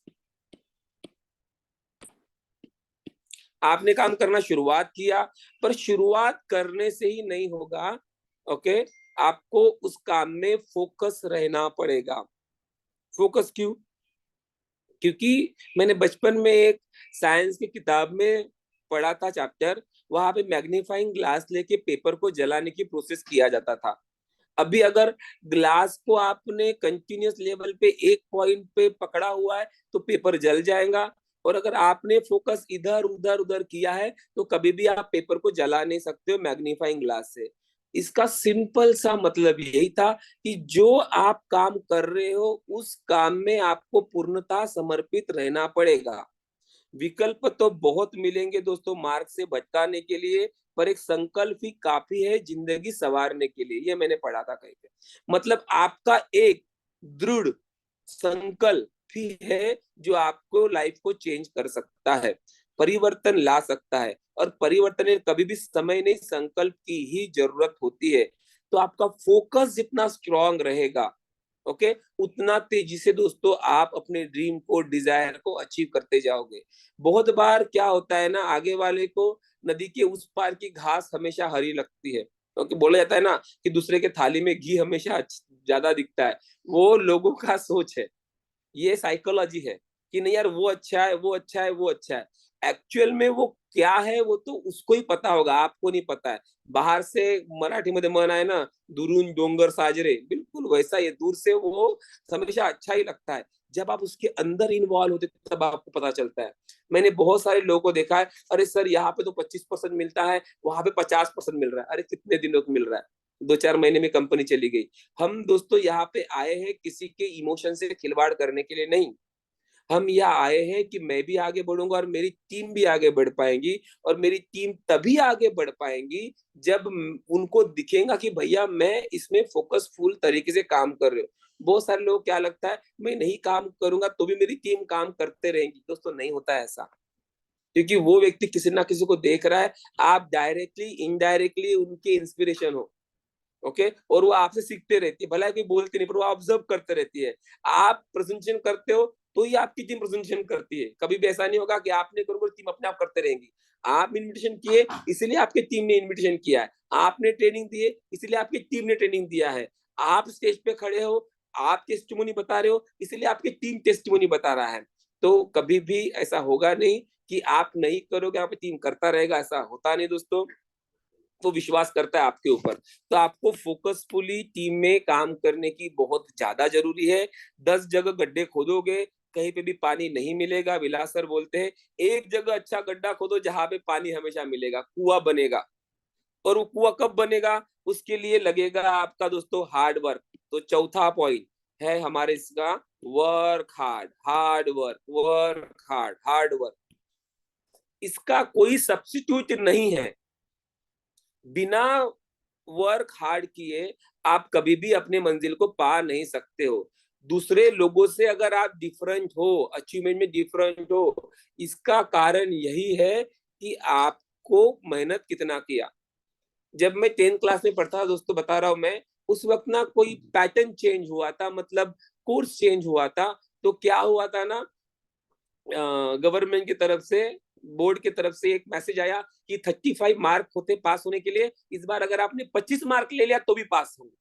आपने काम करना शुरुआत किया, पर शुरुआत करने से ही नहीं होगा। ओके, आपको उस काम में फोकस रहना पड़ेगा। फोकस क्यों? क्योंकि मैंने बचपन में एक साइंस की किताब में पढ़ा था चैप्टर, वहां पे मैग्नीफाइंग ग्लास लेके पेपर को जलाने की प्रोसेस किया जाता था। अभी अगर ग्लास को आपने कंटिन्यूअस लेवल पे एक पॉइंट पे पकड़ा हुआ है तो पेपर जल जाएगा, और अगर आपने फोकस इधर उधर उधर किया है तो कभी भी आप पेपर को जला नहीं सकते हो मैग्नीफाइंग ग्लास से। इसका सिंपल सा मतलब यही था कि जो आप काम कर रहे हो उस काम में आपको पूर्णतः समर्पित रहना पड़ेगा। विकल्प तो बहुत मिलेंगे दोस्तों मार्ग से भटकाने के लिए, पर एक संकल्प ही काफी है जिंदगी संवारने के लिए। ये मैंने पढ़ा था कहीं पे। मतलब आपका एक दृढ़ संकल्प ही है जो आपको लाइफ को चेंज कर सकता है, परिवर्तन ला सकता है। और परिवर्तन में कभी भी समय नहीं, संकल्प की ही जरूरत होती है। तो आपका फोकस जितना स्ट्रांग रहेगा, ओके, उतना तेजी से दोस्तों आप अपने ड्रीम को, डिजायर को अचीव करते जाओगे। बहुत बार क्या होता है ना, आगे वाले को नदी के उस पार की घास हमेशा हरी लगती है, क्योंकि बोला जाता है ना कि दूसरे के थाली में घी हमेशा ज्यादा दिखता है। वो लोगों का सोच है, ये साइकोलॉजी है कि नहीं यार वो अच्छा है, वो अच्छा है, वो अच्छा है। एक्चुअल में वो क्या है वो तो उसको ही पता होगा, आपको नहीं पता है। बाहर से मराठी मध्ये म्हण आहे ना, दुरून डोंगर साजरे, बिल्कुल वैसा ये दूर से वो हमेशा अच्छा ही लगता है। जब आप उसके अंदर इन्वॉल्व होते तब आपको पता चलता है। मैंने बहुत सारे लोगों को देखा है, अरे सर यहाँ पे तो 25% मिलता है, वहां पे 50% मिल रहा है। अरे कितने दिनों को मिल रहा है? 2-4 महीने में कंपनी चली गई। हम दोस्तों यहाँ पे आए हैं किसी के इमोशन से खिलवाड़ करने के लिए नहीं। हम यहाँ आए हैं कि मैं भी आगे बढ़ूंगा और मेरी टीम भी आगे बढ़ पाएंगी, और मेरी टीम तभी आगे बढ़ पाएंगी जब उनको दिखेगा कि भैया मैं इसमें फोकसफुल तरीके से काम कर रहे हो। बहुत सारे लोग क्या लगता है, मैं नहीं काम करूंगा तो भी मेरी टीम काम करते रहेंगी। दोस्तों नहीं होता है ऐसा, क्योंकि वो व्यक्ति किसी ना किसी को देख रहा है। आप डायरेक्टली इनडायरेक्टली उनके इंस्पिरेशन हो, ओके, और वो आपसे सीखते रहती है। भला कोई बोलती नहीं, पर वो ऑब्जर्व करते रहती है। आप प्रेजेंटेशन करते हो तो ही आपकी टीम प्रेजेंटेशन करती है। कभी भी ऐसा नहीं होगा कि आपने करोगे टीम अपने आप करते रहेंगी। आप इनविटेशन किए इसलिए आपकी टीम ने इनविटेशन किया है, आपने ट्रेनिंग दिए इसलिए आपकी टीम ने ट्रेनिंग दिया है, आप स्टेज पे खड़े हो, आप टेस्टिमोनी बता रहे हो इसलिए आपकी टीम टेस्टिमोनी बता रहा है। तो कभी भी ऐसा होगा नहीं कि आप नहीं करोगे आप टीम करता रहेगा, ऐसा होता नहीं दोस्तों। वो विश्वास करता है आपके ऊपर। तो आपको फोकसफुली टीम में काम करने की बहुत ज्यादा जरूरी है। 10 जगह गड्ढे खोदोगे, कहीं पे भी पानी नहीं मिलेगा। विलास सर बोलते हैं एक जगह अच्छा गड्ढा खोदो जहां पे पानी हमेशा मिलेगा, कुआं बनेगा। और वो कुआं कब बनेगा? उसके लिए लगेगा आपका दोस्तों हार्ड वर्क। तो चौथा पॉइंट है हमारे इसका, work hard, hard work, work hard, hard work. इसका कोई सब्स्टिट्यूट नहीं है। बिना वर्क हार्ड किए आप कभी भी अपने मंजिल को पा नहीं सकते हो। दूसरे लोगों से अगर आप डिफरेंट हो, अचीवमेंट में डिफरेंट हो, इसका कारण यही है कि आपको मेहनत कितना किया। जब मैं 10th क्लास में पढ़ता था दोस्तों, बता रहा हूं मैं, उस वक्त ना कोई पैटर्न चेंज हुआ था, मतलब कोर्स चेंज हुआ था। तो क्या हुआ था ना, गवर्नमेंट की तरफ से, बोर्ड की तरफ से एक मैसेज आया कि 35 मार्क होते पास होने के लिए, इस बार अगर आपने 25 मार्क ले लिया तो भी पास होंगे।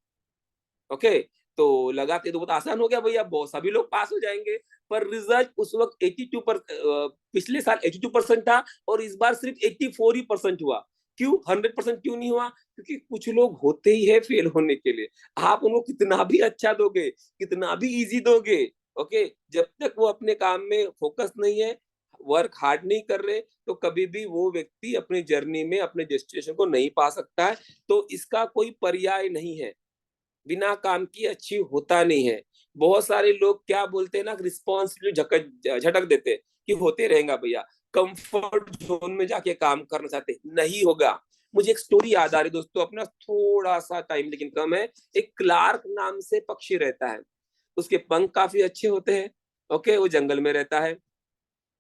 ओके, तो लगा कि तो बहुत आसान हो गया भैया, बहुत सभी लोग पास हो जाएंगे। पर रिजल्ट उस वक्त 82 पिछले साल 82% था, और इस बार सिर्फ 84% हुआ। क्यों 100% क्यों नहीं हुआ? क्योंकि कुछ लोग होते ही है फेल होने के लिए। आप उनको कितना भी अच्छा दोगे, कितना भी इजी दोगे, ओके, जब तक वो अपने काम में फोकस नहीं है, वर्क हार्ड नहीं कर रहे, तो कभी भी वो व्यक्ति अपनी जर्नी में अपने डेस्टिनेशन को नहीं पा सकता है। तो इसका कोई पर्याय नहीं है, बिना काम की अच्छी होता नहीं है। बहुत सारे लोग क्या बोलते हैं ना, रिस्पॉन्सिबिलिटी झटक देते हैं कि होते रहेगा भैया, कंफर्ट जोन में जाके काम करना चाहते, नहीं होगा। मुझे एक स्टोरी याद आ रही दोस्तों, अपना थोड़ा सा टाइम लेकिन कम है। एक क्लार्क नाम से पक्षी रहता है, उसके पंख काफी अच्छे होते हैं, ओके, वो जंगल में रहता है।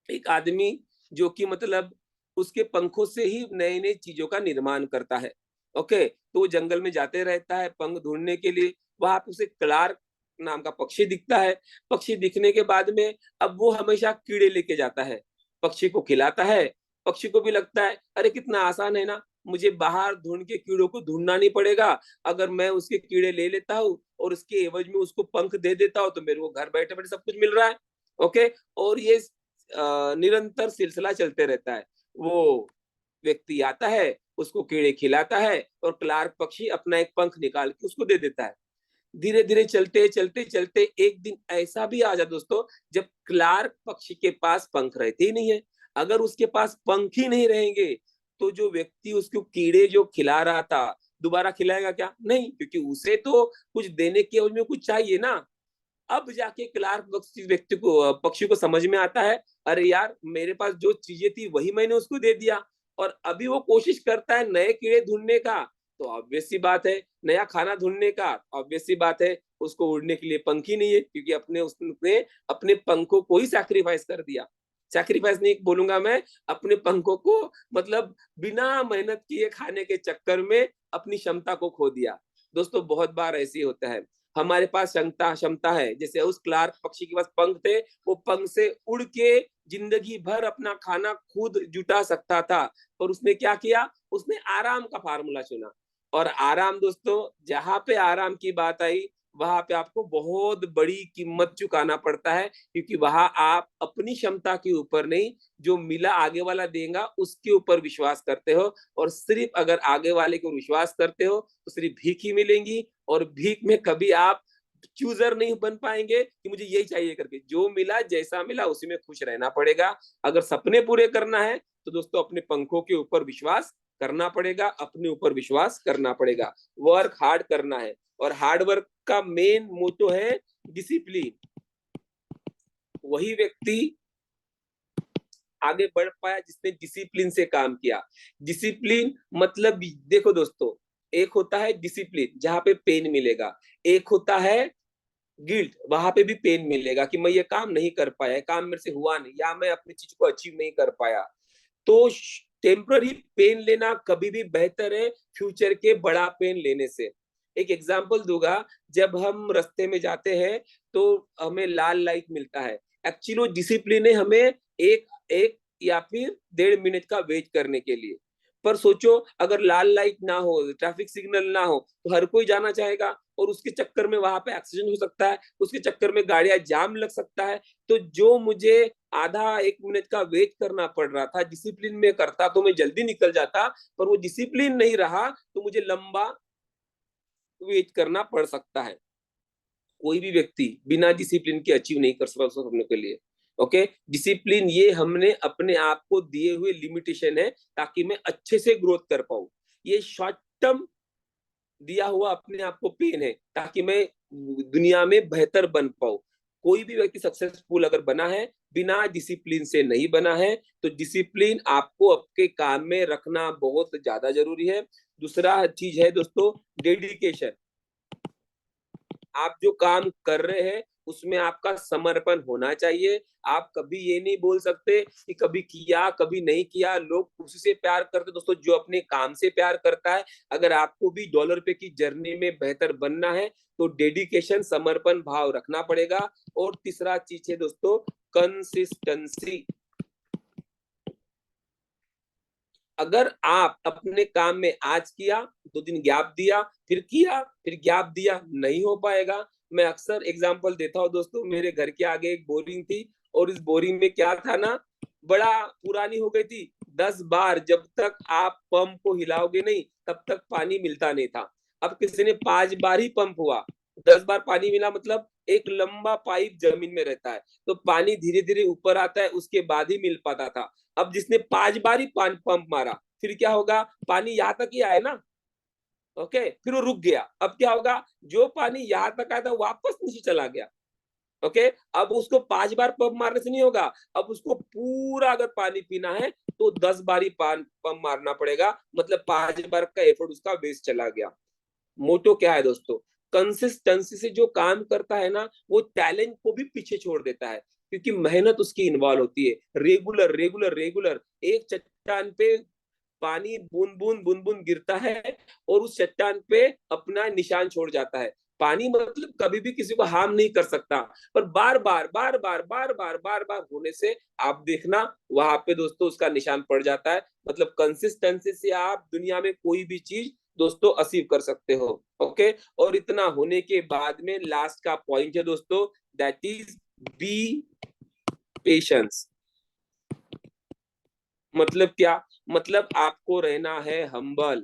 एक आदमी जो कि मतलब उसके पंखों से ही नई नई चीजों का निर्माण करता है। ओके, तो वो जंगल में जाते रहता है पंख ढूंढने के लिए। वहां पे उसे क्लार्क नाम का पक्षी दिखता है। पक्षी दिखने के बाद में अब वो हमेशा कीड़े लेके जाता है, पक्षी को खिलाता है। पक्षी को भी लगता है अरे कितना आसान है ना, मुझे बाहर ढूंढ के कीड़ों को ढूंढना नहीं पड़ेगा। अगर मैं उसके कीड़े ले लेता हूँ और उसके एवज में उसको पंख दे देता हूँ तो मेरे को घर बैठे बैठे सब कुछ मिल रहा है। ओके, और ये निरंतर सिलसिला चलते रहता है। वो व्यक्ति आता है, उसको कीड़े खिलाता है और क्लार्क पक्षी अपना एक पंख निकाल के उसको दे देता है। धीरे धीरे चलते चलते चलते एक दिन ऐसा भी आ जाए दोस्तों, जब क्लार्क पक्षी के पास पंख रहते ही नहीं है। अगर उसके पास पंख ही नहीं रहेंगे तो जो व्यक्ति उसको कीड़े जो खिला रहा था दोबारा खिलाएगा क्या? नहीं, क्योंकि उसे तो कुछ देने के उसमें कुछ चाहिए ना। अब जाके क्लार्क व्यक्ति को पक्षी को समझ में आता है अरे यार मेरे पास जो चीजें थी वही मैंने उसको दे दिया, और अभी वो कोशिश करता है नए कीड़े ढूंढने का। तो ऑब्वियस सी बात है, नया खाना ढूंढने का, ऑब्वियस सी बात है उसको उड़ने के लिए पंख ही नहीं है, क्योंकि अपने उसने अपने पंखों को ही सैक्रिफाइस कर दिया। सैक्रिफाइस नहीं बोलूंगा मैं, अपने पंखों को मतलब बिना मेहनत किए खाने के चक्कर में अपनी क्षमता को खो दिया। दोस्तों बहुत बार ऐसे ही होता है, हमारे पास क्षमता क्षमता है, जैसे उस क्लार्क पक्षी के पास पंख थे, वो पंख से उड़ के जिंदगी भर अपना खाना खुद जुटा सकता था, पर उसने क्या किया, उसने आराम का फार्मूला चुना। और आराम दोस्तों, जहां पे आराम की बात आई वहां पे आपको बहुत बड़ी कीमत चुकाना पड़ता है, क्योंकि वहां आप अपनी क्षमता के ऊपर नहीं, जो मिला आगे वाला देगा उसके ऊपर विश्वास करते हो। और सिर्फ अगर आगे वाले को विश्वास करते हो तो सिर्फ भीख ही मिलेंगी, और भीख में कभी आप चूजर नहीं बन पाएंगे कि मुझे यही चाहिए करके। जो मिला जैसा मिला उसी में खुश रहना पड़ेगा। अगर सपने पूरे करना है तो दोस्तों अपने पंखों के ऊपर विश्वास करना पड़ेगा, अपने ऊपर विश्वास करना पड़ेगा, वर्क हार्ड करना है। और हार्ड वर्क का मेन मोटो है डिसिप्लिन। वही व्यक्ति आगे बढ़ पाया जिसने डिसिप्लिन से काम किया। डिसिप्लिन मतलब देखो दोस्तों, एक होता है डिसिप्लिन जहां पे पेन मिलेगा, एक होता है गिल्ट, वहां पे भी पेन मिलेगा कि मैं ये काम नहीं कर पाया, काम मेरे से हुआ नहीं, या मैं अपनी चीज को अचीव नहीं कर पाया। तो टेम्पररी पेन लेना कभी भी बेहतर है फ्यूचर के बड़ा पेन लेने से। एक एग्जांपल दूंगा, जब हम रास्ते में जाते हैं तो हमें लाल लाइट मिलता है, एक्चुअली वो डिसिप्लिन है हमें एक एक या फिर 1.5 मिनट का वेट करने के लिए। पर सोचो अगर लाल लाइट ना हो, ट्रैफिक सिग्नल ना हो, तो हर कोई जाना चाहेगा, और उसके चक्कर में वहां पे एक्सीडेंट हो सकता है, उसके चक्कर में गाड़ियां जाम लग सकता है। तो जो मुझे आधा 1 मिनट का वेट करना पड़ रहा था, डिसिप्लिन में करता तो मैं जल्दी निकल जाता, पर वो डिसिप्लिन नहीं रहा तो मुझे लंबा वेट करना पड़ सकता है। कोई भी व्यक्ति बिना डिसिप्लिन के अचीव नहीं कर सकता सपनों के लिए। ओके, डिसिप्लिन ये हमने अपने आप को दिए हुए लिमिटेशन है, ताकि मैं अच्छे से ग्रोथ कर पाऊं। ये शॉर्ट टर्म दिया हुआ अपने आप को पेन है, ताकि मैं दुनिया में बेहतर बन पाऊं। कोई भी व्यक्ति सक्सेसफुल अगर बना है बिना डिसिप्लिन से नहीं बना है, तो डिसिप्लिन आपको आपके काम में रखना बहुत ज्यादा जरूरी है। दूसरा चीज है दोस्तों, डेडिकेशन। आप जो काम कर रहे हैं उसमें आपका समर्पण होना चाहिए। आप कभी ये नहीं बोल सकते कि कभी किया कभी नहीं किया। लोग उसी से प्यार करते दोस्तों जो अपने काम से प्यार करता है। अगर आपको भी डॉलर पे की जर्नी में बेहतर बनना है तो डेडिकेशन, समर्पण भाव रखना पड़ेगा। और तीसरा चीज है दोस्तों, कंसिस्टेंसी। अगर आप अपने काम में आज किया, 2 दिन गैप दिया, फिर किया, फिर गैप दिया, नहीं हो पाएगा। मैं अक्सर एग्जांपल देता हूँ दोस्तों, मेरे घर के आगे एक बोरिंग थी, और इस बोरिंग में क्या था ना, बड़ा पुरानी हो गई थी। 10 बार जब तक आप पंप को हिलाओगे नहीं तब तक पानी मिलता नहीं था। अब किसी ने 5 बार ही पंप हुआ, 10 बार पानी मिला, मतलब एक लंबा पाइप जमीन में रहता है तो पानी धीरे धीरे ऊपर आता है, उसके बाद ही मिल पाता था। अब जिसने 5 बार ही पंप मारा, फिर क्या होगा, पानी यहाँ तक ही आए ना। ओके, फिर वो रुक गया। अब क्या होगा, जो पानी यहाँ तक आया था वापस नीचे चला गया। ओके, अब उसको 5 बार पंप मारने से नहीं होगा, अब उसको पूरा अगर पानी पीना है तो 10 बार ही पंप मारना पड़ेगा, मतलब 5 बार का एफर्ट उसका वेस्ट चला गया। मोटो क्या है दोस्तों, कंसिस्टेंसी से जो काम करता है ना वो टैलेंट को भी पीछे छोड़ देता है। क्योंकि मेहनत उसकी इन्वॉल्व होती है, रेगुलर रेगुलर रेगुलर। एक चट्टान पे पानी बूंद बूंद गिरता है और उस चट्टान पे अपना निशान छोड़ जाता है। पानी मतलब कभी भी किसी को हार्म नहीं कर सकता, पर बार बार बार बार बार बार बार बार होने से आप देखना वहां पे दोस्तों उसका निशान पड़ जाता है। मतलब कंसिस्टेंसी से आप दुनिया में कोई भी चीज दोस्तों अचीव कर सकते हो। ओके, और इतना होने के बाद में लास्ट का पॉइंट है दोस्तों, दैट इज बी पेशेंस। मतलब क्या? मतलब आपको रहना है हम्बल।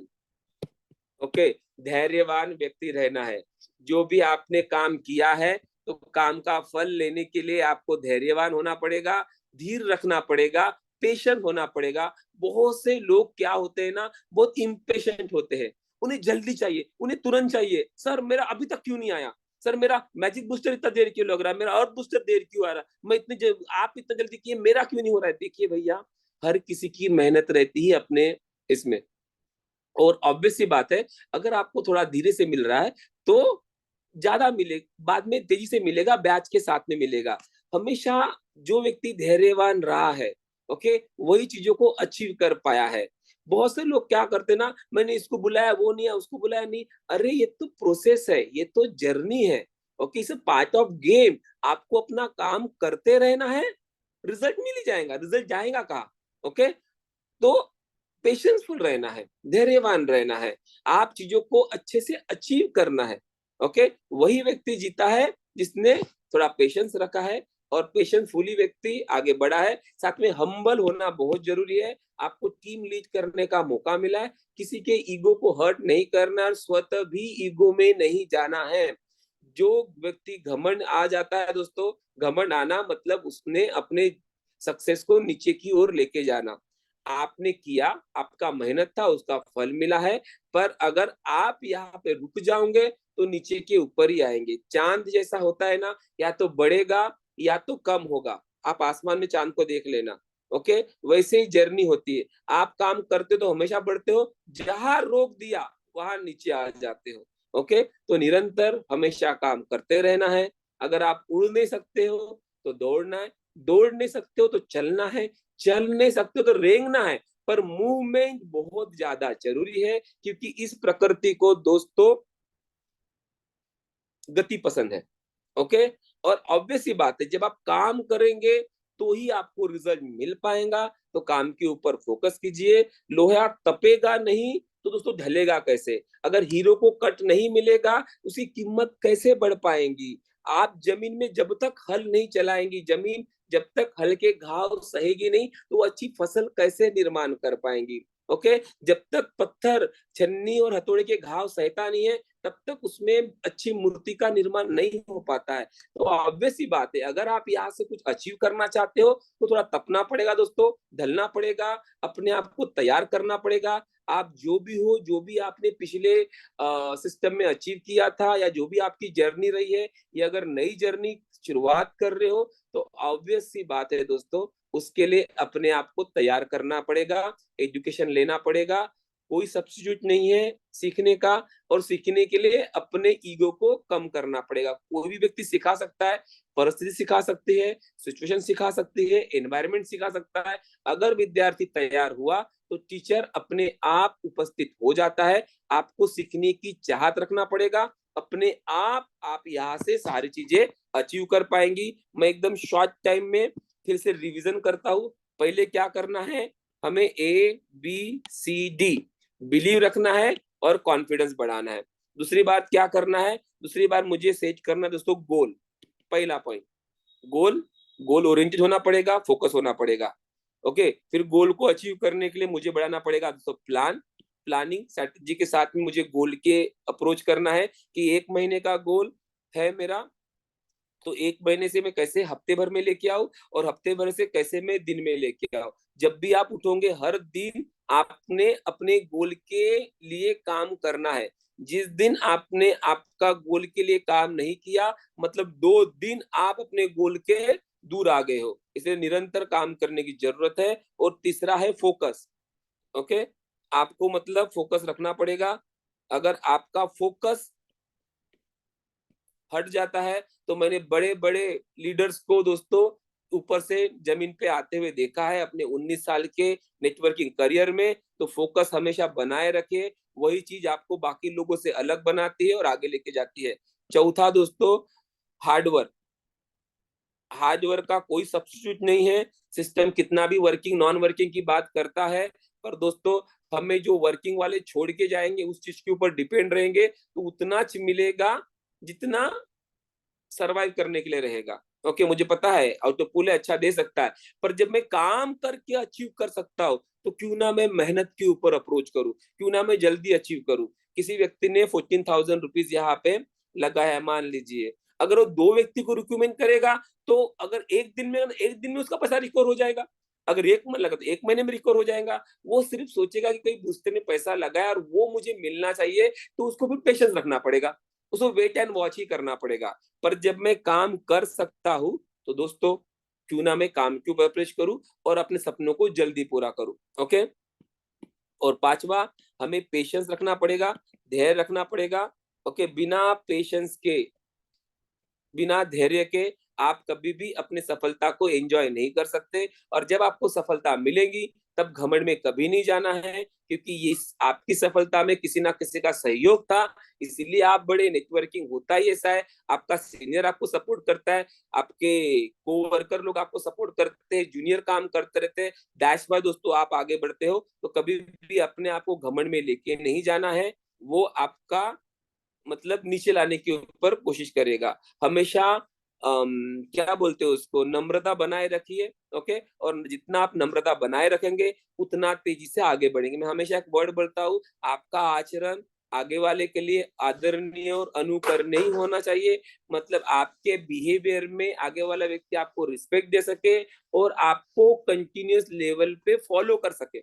ओके, धैर्यवान व्यक्ति रहना है। जो भी आपने काम किया है तो काम का फल लेने के लिए आपको धैर्यवान होना पड़ेगा, धीर रखना पड़ेगा, पेशेंट होना पड़ेगा। बहुत से लोग क्या होते हैं ना, बहुत इम्पेशेंट होते हैं, उन्हें जल्दी चाहिए, उन्हें तुरंत चाहिए। सर मेरा अभी तक क्यों नहीं आया, सर मेरा मैजिक बूस्टर इतना देर क्यों लग रहा है, मेरा अर्थ बूस्टर देर क्यों आ रहा है, मैं आप इतना जल्दी किए, मेरा क्यों नहीं हो रहा है। देखिए भैया, हर किसी की मेहनत रहती है अपने इसमें, और ऑब्वियस सी बात है, अगर आपको थोड़ा धीरे से मिल रहा है तो ज्यादा मिले, बाद में तेजी से मिलेगा, ब्याज के साथ में मिलेगा। हमेशा जो व्यक्ति धैर्यवान रहा है, ओके, वही चीजों को अचीव कर पाया है। बहुत से लोग क्या करते ना, मैंने इसको बुलाया वो नहीं है, उसको बुलाया नहीं, अरे ये तो प्रोसेस है, ये तो जर्नी है। Okay, it's part of game. आपको अपना काम करते रहना है, रिजल्ट मिल ही जाएगा, रिजल्ट जाएगा कहाँ। ओके, तो पेशेंसफुल रहना है, धैर्यवान रहना है, आप चीजों को अच्छे से अचीव करना है। ओके, वही व्यक्ति जीता है जिसने थोड़ा पेशेंस रखा है, और पेशेंसफुली व्यक्ति आगे बढ़ा है। साथ में हम्बल होना बहुत जरूरी है। आपको टीम लीड करने का मौका मिला है, किसी के ईगो को हर्ट नहीं करना और स्वतः भी ईगो में नहीं जाना है। जो व्यक्ति घमंड आ जाता है दोस्तों, घमंड आना मतलब उसने अपने सक्सेस को नीचे की ओर लेके जाना। आपने किया, आपका मेहनत था, उसका फल मिला है, पर अगर आप यहाँ पे रुक जाओगे तो नीचे के ऊपर ही आएंगे। चांद जैसा होता है ना, या तो बढ़ेगा या तो कम होगा। आप आसमान में चांद को देख लेना। ओके, वैसे ही जर्नी होती है। आप काम करते तो हमेशा बढ़ते हो, जहां रोक दिया वहां नीचे आ जाते हो। ओके, तो निरंतर हमेशा काम करते रहना है। अगर आप उड़ नहीं सकते हो तो दौड़ना है, दौड़ नहीं सकते हो तो चलना है, चल नहीं सकते हो तो रेंगना है। पर मूवमेंट बहुत ज्यादा जरूरी है, क्योंकि इस प्रकृति को दोस्तों गति पसंद है। ओके, और ऑब्वियस सी बात है, जब आप काम करेंगे तो ही आपको रिजल्ट मिल पाएगा। तो काम के ऊपर फोकस कीजिए। लोहा तपेगा नहीं तो दोस्तों ढलेगा कैसे? अगर हीरो को कट नहीं मिलेगा, उसकी कीमत कैसे बढ़ पाएंगी? आप जमीन में जब तक हल नहीं चलाएंगी, जमीन जब तक हल के घाव सहेगी नहीं, तो वो अच्छी फसल कैसे निर्माण कर पाएंगी? ओके, जब तक पत्थर छन्नी और हथौड़े के घाव सहता नहीं है, तब तक उसमें अच्छी मूर्ति का निर्माण नहीं हो पाता है। तो ऑब्वियस सी बात है, अगर आप यहाँ से कुछ अचीव करना चाहते हो तो थोड़ा तपना पड़ेगा दोस्तों, ढलना पड़ेगा, अपने आप को तैयार करना पड़ेगा। आप जो भी हो, जो भी आपने पिछले सिस्टम में अचीव किया था, या जो भी आपकी जर्नी रही है, या अगर नई जर्नी शुरुआत कर रहे हो, तो ऑब्वियस सी बात है दोस्तों, उसके लिए अपने आप को तैयार करना पड़ेगा, एजुकेशन लेना पड़ेगा। कोई सब्स्टिट्यूट नहीं है सीखने का, और सीखने के लिए अपने ईगो को कम करना पड़ेगा। कोई भी व्यक्ति सिखा सकता है, परिस्थिति सिखा सकती है, सिचुएशन सिखा सकती है, एनवायरनमेंट सिखा सकता है। अगर विद्यार्थी तैयार हुआ तो टीचर अपने आप उपस्थित हो जाता है। आपको सीखने की चाहत रखना पड़ेगा, अपने आप यहाँ से सारी चीजें अचीव कर पाएंगी। मैं एकदम शॉर्ट टाइम में फिर से रिवीजन करता हूँ। पहले क्या करना है, हमें ABCD बिलीव रखना है और कॉन्फिडेंस बढ़ाना है। दूसरी बात क्या करना है, दूसरी बार मुझे सेट करना है दोस्तों गोल। पहला पॉइंट, गोल, गोल ओरिएंटेड होना पड़ेगा, फोकस होना पड़ेगा। ओके, फिर गोल को अचीव करने के लिए मुझे बढ़ाना पड़ेगा दोस्तों प्लान, प्लानिंग स्ट्रेटजी के साथ में मुझे गोल के अप्रोच करना है कि 1 महीने का गोल है मेरा, तो 1 महीने से मैं कैसे हफ्ते भर में लेके आऊं, और हफ्ते भर से कैसे मैं दिन में लेके आऊं। जब भी आप उठोगे हर दिन आपने अपने गोल के लिए काम करना है। जिस दिन आपने आपका गोल के लिए काम नहीं किया, मतलब 2 दिन आप अपने गोल के दूर आ गए हो। इसलिए निरंतर काम करने की जरूरत है। और तीसरा है फोकस। ओके, आपको मतलब फोकस रखना पड़ेगा। अगर आपका फोकस हट जाता है, तो मैंने बड़े बड़े लीडर्स को दोस्तों ऊपर से जमीन पे आते हुए देखा है अपने 19 साल के नेटवर्किंग करियर में। तो फोकस हमेशा बनाए रखिए, वही चीज आपको बाकी लोगों से अलग बनाती है और आगे लेके जाती है। चौथा दोस्तों, हार्डवर्क। हार्डवर्क का कोई सब्स्टिट्यूट नहीं है। सिस्टम कितना भी वर्किंग नॉन वर्किंग की बात करता है, पर दोस्तों हमें जो वर्किंग वाले छोड़ के जाएंगे उस चीज के ऊपर डिपेंड रहेंगे तो उतना मिलेगा जितना सरवाइव करने के लिए रहेगा। ओके, मुझे पता है आउटपुट अच्छा दे सकता है, पर जब मैं काम करके अचीव कर सकता हूँ तो क्यों ना मैं मेहनत के ऊपर अप्रोच करूँ, क्यों ना मैं जल्दी अचीव करूँ। किसी व्यक्ति ने 14,000 रुपीज यहाँ पे लगाया है, मान लीजिए अगर वो 2 व्यक्ति को रिकमेंड करेगा तो अगर एक दिन में उसका पैसा रिकवर हो जाएगा। अगर एक महीना लगा तो 1 महीने में रिकवर हो जाएगा। वो सिर्फ सोचेगा कि कहीं दूसरे ने पैसा लगाया और वो मुझे मिलना चाहिए, तो उसको भी पेशेंस रखना पड़ेगा, उसको वेट एंड वॉच ही करना पड़ेगा। पर जब मैं काम कर सकता हूं तो दोस्तों क्यों ना मैं काम के ऊपर अप्रोच करूं और अपने सपनों को जल्दी पूरा करूं। ओके, और पांचवा, हमें पेशेंस रखना पड़ेगा, धैर्य रखना पड़ेगा। ओके, बिना धैर्य के आप कभी भी अपनी सफलता को एंजॉय नहीं कर सकते। और जब आपको सफलता मिलेगी तब घमंड में कभी नहीं जाना है, क्योंकि ये आपकी सफलता में किसी ना किसी का सहयोग था, इसीलिए आप बड़े। नेटवर्किंग होता ही ऐसा है, आपका सीनियर आपको सपोर्ट करता है, आपके कोवर्कर लोग आपको सपोर्ट करते हैं, जूनियर काम करते रहते हैं, दैट्स व्हाई दोस्तों आप आगे बढ़ते हो। तो कभी भी अपने आप को घमंड में लेके नहीं जाना है, वो आपका मतलब नीचे लाने के ऊपर कोशिश करेगा। हमेशा क्या बोलते हो उसको, नम्रता बनाए रखिए। ओके, और जितना आप नम्रता बनाए रखेंगे उतना तेजी से आगे बढ़ेंगे। मैं हमेशा एक वर्ड बोलता हूँ, आपका आचरण आगे वाले के लिए आदरणीय और अनुकरणीय ही होना चाहिए। मतलब आपके बिहेवियर में आगे वाला व्यक्ति आपको रिस्पेक्ट दे सके और आपको कंटिन्यूअस लेवल पे फॉलो कर सके।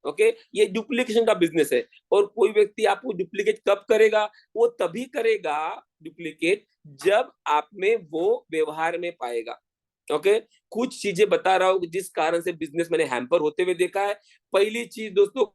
ओके, ये डुप्लीकेशन का बिजनेस है, और कोई व्यक्ति आपको डुप्लीकेट कब करेगा, वो तभी करेगा डुप्लीकेट जब आप में वो व्यवहार में पाएगा। ओके, कुछ चीजें बता रहा हूँ जिस कारण से बिजनेस मैंने हैम्पर होते हुए देखा है। पहली चीज दोस्तों,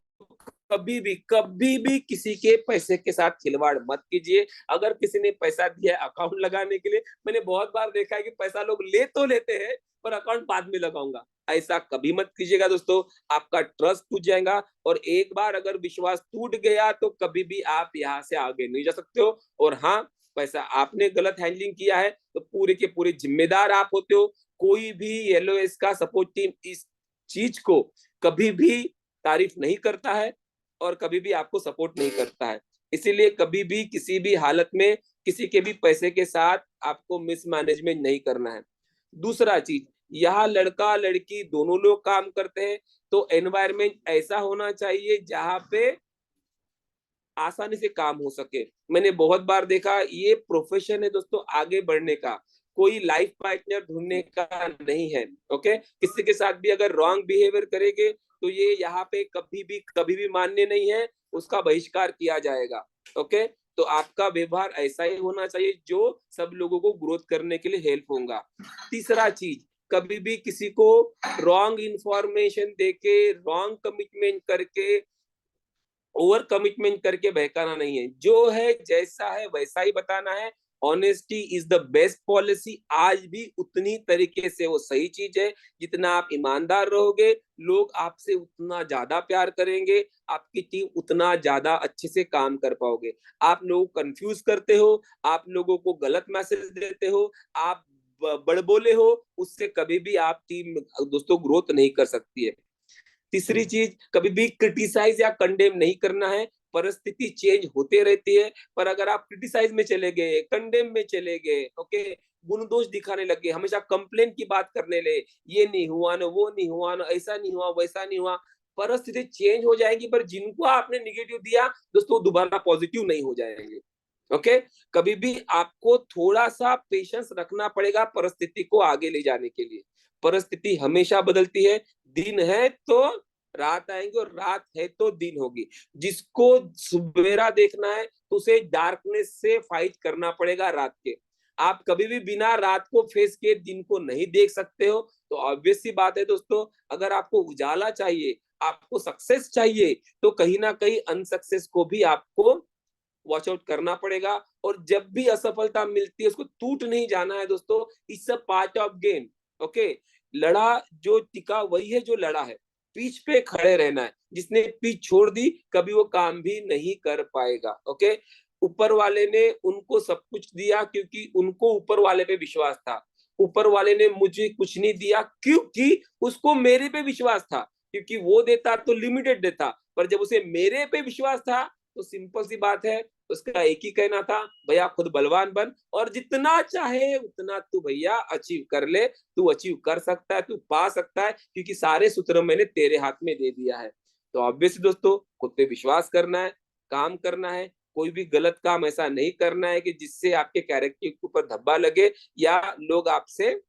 कभी भी किसी के पैसे के साथ खिलवाड़ मत कीजिए। अगर किसी ने पैसा दिया है अकाउंट लगाने के लिए, मैंने बहुत बार देखा है कि पैसा लोग ले तो लेते हैं पर अकाउंट बाद में लगाऊंगा, ऐसा कभी मत कीजिएगा दोस्तों। आपका ट्रस्ट टूट जाएगा, और एक बार अगर विश्वास टूट गया तो कभी भी आप यहाँ से आगे नहीं जा सकते हो। और हाँ, पैसा आपने गलत हैंडलिंग किया है तो पूरे के पूरे जिम्मेदार आप होते हो। कोई भी एलओएस का सपोर्ट टीम इस चीज को कभी भी तारीफ नहीं करता है और कभी भी आपको सपोर्ट नहीं करता है। इसीलिए कभी भी किसी भी हालत में किसी के भी पैसे के साथ आपको मिसमैनेजमेंट नहीं करना है। दूसरा चीज, यहाँ लड़का लड़की दोनों लोग काम करते हैं, तो एनवायरमेंट ऐसा होना चाहिए जहाँ पे आसानी से काम हो सके। मैंने बहुत बार देखा, ये प्रोफेशन है दोस्तों आगे बढ़ने का, कोई लाइफ पार्टनर ढूंढने का नहीं है। ओके, किसी के साथ भी अगर रॉन्ग बिहेवियर करेंगे तो ये यहाँ पे कभी भी मान्य नहीं है, उसका बहिष्कार किया जाएगा। ओके, तो आपका व्यवहार ऐसा ही होना चाहिए जो सब लोगों को ग्रोथ करने के लिए हेल्प होगा। तीसरा चीज, कभी भी किसी को रॉन्ग इंफॉर्मेशन देके, रॉन्ग कमिटमेंट करके, ओवर कमिटमेंट करके बहकाना नहीं है। जो है जैसा है वैसा ही बताना है। Honesty is the best policy. आज भी उतनी तरीके से वो सही चीज है। जितना आप ईमानदार रहोगे, लोग आपसे उतना ज्यादा प्यार करेंगे, आपकी टीम उतना ज्यादा अच्छे से काम कर पाओगे। आप लोग कंफ्यूज करते हो, आप लोगों को गलत मैसेज देते हो, आप बड़बोले हो, उससे कभी भी आप टीम दोस्तों ग्रोथ नहीं कर सकती है। तीसरी चीज, कभी भी क्रिटिसाइज या कंडेम नहीं करना है। परिस्थिति चेंज होते रहती है, पर अगर आप क्रिटिसाइज में चले गए, कंडेम में चले गए, ओके, गुण दोष दिखाने लगे, हमेशा कंप्लेन की बात करने लगे, ये नहीं हुआ ना, वो नहीं हुआ ना, ऐसा नहीं हुआ, वैसा नहीं हुआ, परिस्थिति चेंज हो जाएगी, पर जिनको आपने निगेटिव दिया दोस्तों दोबारा पॉजिटिव नहीं हो जाएंगे। ओके, कभी भी आपको थोड़ा सा पेशेंस रखना पड़ेगा परिस्थिति को आगे ले जाने के लिए। परिस्थिति हमेशा बदलती है, दिन है तो रात आएंगे और रात है तो दिन होगी। जिसको सवेरा देखना है तो उसे डार्कनेस से फाइट करना पड़ेगा रात के। आप कभी भी बिना रात को फेस किए दिन को नहीं देख सकते हो। तो ऑब्वियस सी बात है दोस्तों, अगर आपको उजाला चाहिए, आपको सक्सेस चाहिए, तो कहीं ना कहीं अनसक्सेस को भी आपको वॉच आउट करना पड़ेगा। और जब भी असफलता मिलती है उसको टूट नहीं जाना है दोस्तों, it's a part of game. Okay, लड़ा जो टिका वही है जो लड़ा है। पिच पे खड़े रहना है, जिसने पिच छोड़ दी कभी वो काम भी नहीं कर पाएगा। ओके, ऊपर वाले ने उनको सब कुछ दिया क्योंकि उनको ऊपर वाले पे विश्वास था। ऊपर वाले ने मुझे कुछ नहीं दिया क्योंकि उसको मेरे पे विश्वास था, क्योंकि वो देता तो लिमिटेड देता, पर जब उसे मेरे पे विश्वास था तो सिंपल सी बात है, उसका एक ही कहना था, भैया खुद बलवान बन और जितना चाहे उतना तू भैया अचीव कर ले, तू अचीव कर सकता है, तू पा सकता है, क्योंकि सारे सूत्र मैंने तेरे हाथ में दे दिया है। तो ऑब्वियसली दोस्तों, खुद पे विश्वास करना है, काम करना है, कोई भी गलत काम ऐसा नहीं करना है कि जिससे आपके कैरेक्टर के ऊपर धब्बा लगे या लोग आपसे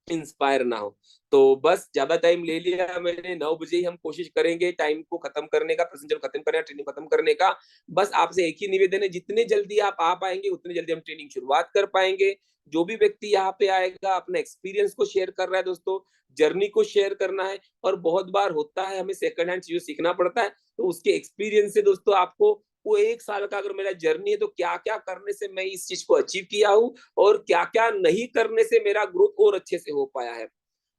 इंस्पायर ना हो। तो बस ज्यादा टाइम ले लिया मैंने, 9 बजे ही हम कोशिश करेंगे टाइम को खत्म करने का, प्रेजेंटेशन खत्म करने का, ट्रेनिंग खत्म करने का। बस आपसे एक ही निवेदन है, जितने जल्दी आप आ पाएंगे उतने जल्दी हम ट्रेनिंग शुरुआत कर पाएंगे। जो भी व्यक्ति यहाँ पे आएगा अपना एक्सपीरियंस को शेयर कर रहा है दोस्तों, जर्नी को शेयर करना है। और बहुत बार होता है हमें सेकंड हैंड चीजों सीखना पड़ता है, तो उसके एक्सपीरियंस से दोस्तों आपको वो 1 साल का अगर मेरा जर्नी है तो क्या क्या करने से मैं इस चीज को अचीव किया हूँ और क्या क्या नहीं करने से मेरा ग्रोथ और अच्छे से हो पाया है।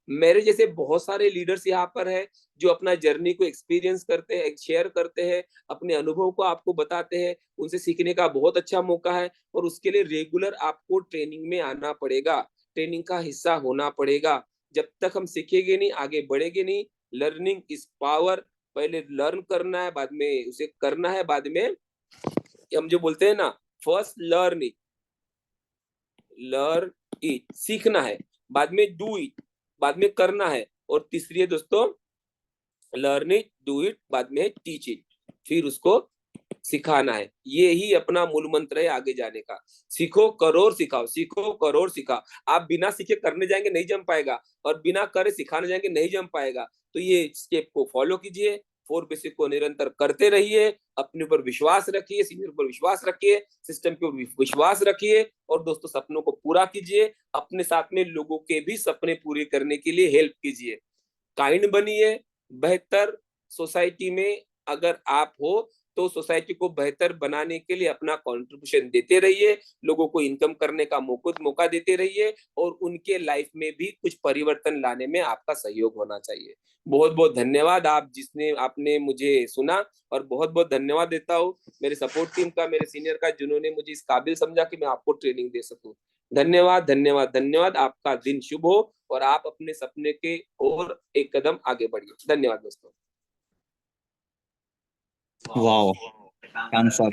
मेरे जैसे बहुत सारे लीडर्स यहाँ पर है जो अपना जर्नी को एक्सपीरियंस करते हैं, शेयर करते हैं, अपने अनुभव को आपको बताते हैं। उनसे सीखने का बहुत अच्छा मौका है और उसके लिए रेगुलर आपको ट्रेनिंग में आना पड़ेगा, ट्रेनिंग का हिस्सा होना पड़ेगा। जब तक हम सीखेंगे नहीं आगे बढ़ेंगे नहीं। Learning is power. पहले लर्न करना है, बाद में उसे करना है, बाद में हम जो बोलते हैं ना, फर्स्ट लर्न इट सीखना है, बाद में डू इट, बाद में करना है, और तीसरी है दोस्तों लर्न इट, डू इट, बाद में टीच इट, फिर उसको सिखाना है। ये ही अपना मूल मंत्र है आगे जाने का। सीखो करो और सिखाओ, सीखो करो और सिखाओ। आप बिना सीखे करने जाएंगे नहीं जम पाएगा, और बिना करे सिखाने जाएंगे नहीं जम पाएगा। तो ये स्टेप को फॉलो कीजिए, 4 बेसिक को निरंतर करते रहिए, अपने ऊपर विश्वास रखिए, सीनियर पर विश्वास रखिए, सिस्टम के ऊपर विश्वास रखिए, और दोस्तों सपनों को पूरा कीजिए। अपने साथ में लोगों के भी सपने पूरे करने के लिए हेल्प कीजिए। काइंड बनिए। बेहतर सोसाइटी में अगर आप हो तो सोसाइटी को बेहतर बनाने के लिए अपना कंट्रीब्यूशन देते रहिए, लोगों को इनकम करने का मौका देते रहिए, और उनके लाइफ में भी कुछ परिवर्तन लाने में आपका सहयोग होना चाहिए। बहुत बहुत धन्यवाद आप जिसने आपने मुझे सुना, और बहुत बहुत धन्यवाद देता हूँ मेरे सपोर्ट टीम का, मेरे सीनियर का, जिन्होंने मुझे इस काबिल समझा कि मैं आपको ट्रेनिंग दे सकूं। धन्यवाद धन्यवाद धन्यवाद। आपका दिन शुभ हो और आप अपने सपने के और एक कदम आगे बढ़िए। धन्यवाद दोस्तों। वाह, खान साहब,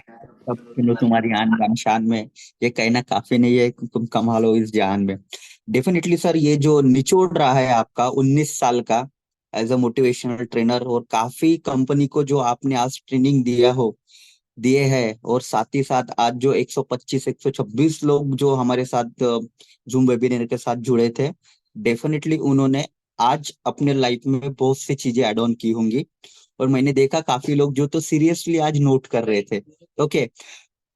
सब सुनो तुम्हारी आन बान शान में। ये कहना काफी नहीं है कि तुम कमाल हो इस जहान में। डेफिनेटली सर, ये जो निचोड़ रहा है आपका 19 साल का एज अ मोटिवेशनल ट्रेनर, और काफी कंपनी को जो आपने आज ट्रेनिंग दिए हैं, और साथ ही साथ आज जो 125 126 लोग जो हमारे साथ जूम वेबिनार के साथ जुड़े थे, डेफिनेटली उन्होंने आज अपने लाइफ में बहुत सी चीजें ऐड ऑन की होंगी। और मैंने देखा काफी लोग जो तो सीरियसली आज नोट कर रहे थे। ओके,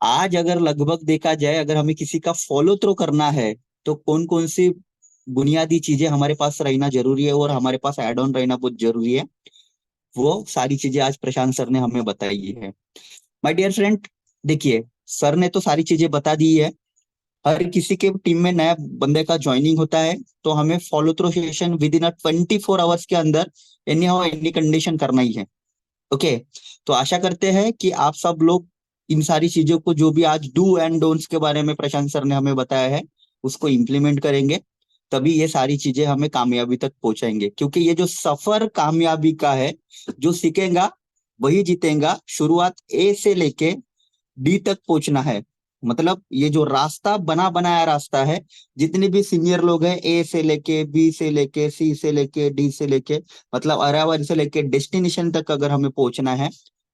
आज अगर लगभग देखा जाए, अगर हमें किसी का फॉलो थ्रू करना है तो कौन कौन सी बुनियादी चीजें हमारे पास रहना जरूरी है और हमारे पास ऐड ऑन रहना बहुत जरूरी है, वो सारी चीजें आज प्रशांत सर ने हमें बताई है। माय डियर फ्रेंड, देखिए, सर ने तो सारी चीजें बता दी है। हर किसी के टीम में नया बंदे का ज्वाइनिंग होता है तो हमें follow through session with in a 24 hours के अंदर एनी हाउ एनी कंडीशन करना ही है। ओके, तो आशा करते हैं कि आप सब लोग इन सारी चीजों को, जो भी आज डू एंड डोंट्स के बारे में प्रशांत सर ने हमें बताया है, उसको इम्प्लीमेंट करेंगे। तभी ये सारी चीजें हमें कामयाबी तक पहुंचाएंगे, क्योंकि ये जो सफर कामयाबी का है, जो सीखेगा वही जीतेगा। शुरुआत ए से लेके डी तक पहुंचना है। मतलब ये जो रास्ता बना बनाया रास्ता है, जितने भी सीनियर लोग हैं, ए से लेके बी से लेके सी से लेके डी से लेके, मतलब अरावली से लेके डेस्टिनेशन तक अगर हमें पहुंचना है,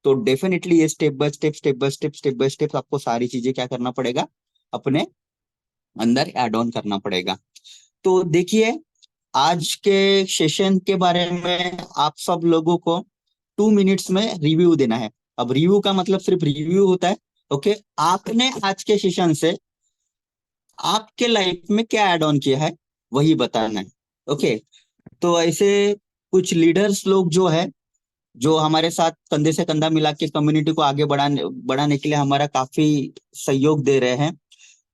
तो डेफिनेटली ये स्टेप बाय स्टेप आपको सारी चीजें क्या करना पड़ेगा, अपने अंदर एड ऑन करना पड़ेगा। तो देखिए, आज के सेशन के बारे में आप सब लोगों को 2 मिनट्स में रिव्यू देना है। अब रिव्यू का मतलब सिर्फ रिव्यू होता है। ओके, आपने आज के सेशन से आपके लाइफ में क्या ऐड ऑन किया है, वही बताना है। ओके, तो ऐसे कुछ लीडर्स लोग जो है, जो हमारे साथ कंधे से कंधा मिला के कम्युनिटी को आगे बढ़ाने बढ़ाने के लिए हमारा काफी सहयोग दे रहे हैं।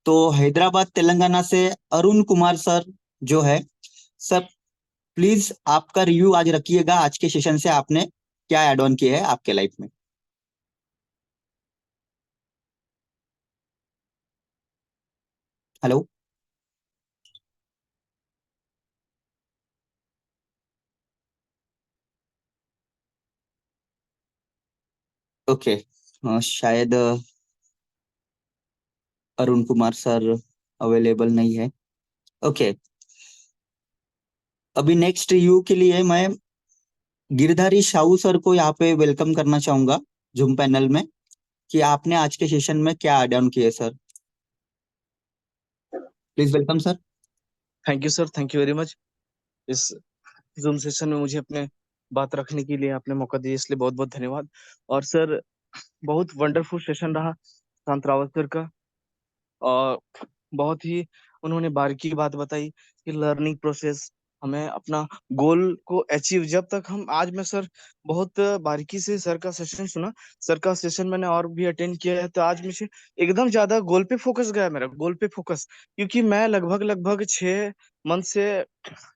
तो हैदराबाद तेलंगाना से अरुण कुमार सर जो है, सर प्लीज आपका रिव्यू आज रखिएगा, आज के सेशन से आपने क्या ऐड ऑन किया है आपके लाइफ में। हेलो। ओके। शायद अरुण कुमार सर अवेलेबल नहीं है। ओके। अभी नेक्स्ट रिव्यू के लिए मैं गिरधारी शाहू सर को यहाँ पे वेलकम करना चाहूंगा जूम पैनल में, कि आपने आज के सेशन में क्या ऐड ऑन किए sir. Please welcome sir. Thank you sir, thank you very much. इस जूम सेशन में मुझे अपने बात रखने के लिए आपने मौका दिया, इसलिए बहुत बहुत धन्यवाद। और सर, बहुत वंडरफुल सेशन रहा शांत रावत सर का। और बहुत ही उन्होंने बारीकी बात बताई कि लर्निंग प्रोसेस, हमें अपना गोल को अचीव, जब तक हम, आज मैं सर बहुत बारीकी से सर का सेशन सुना। सर का सेशन मैंने और भी अटेंड किया है, तो आज मुझे एकदम ज्यादा गोल पे फोकस गया, मेरा गोल पे फोकस। क्योंकि मैं लगभग लगभग 6 मंथ से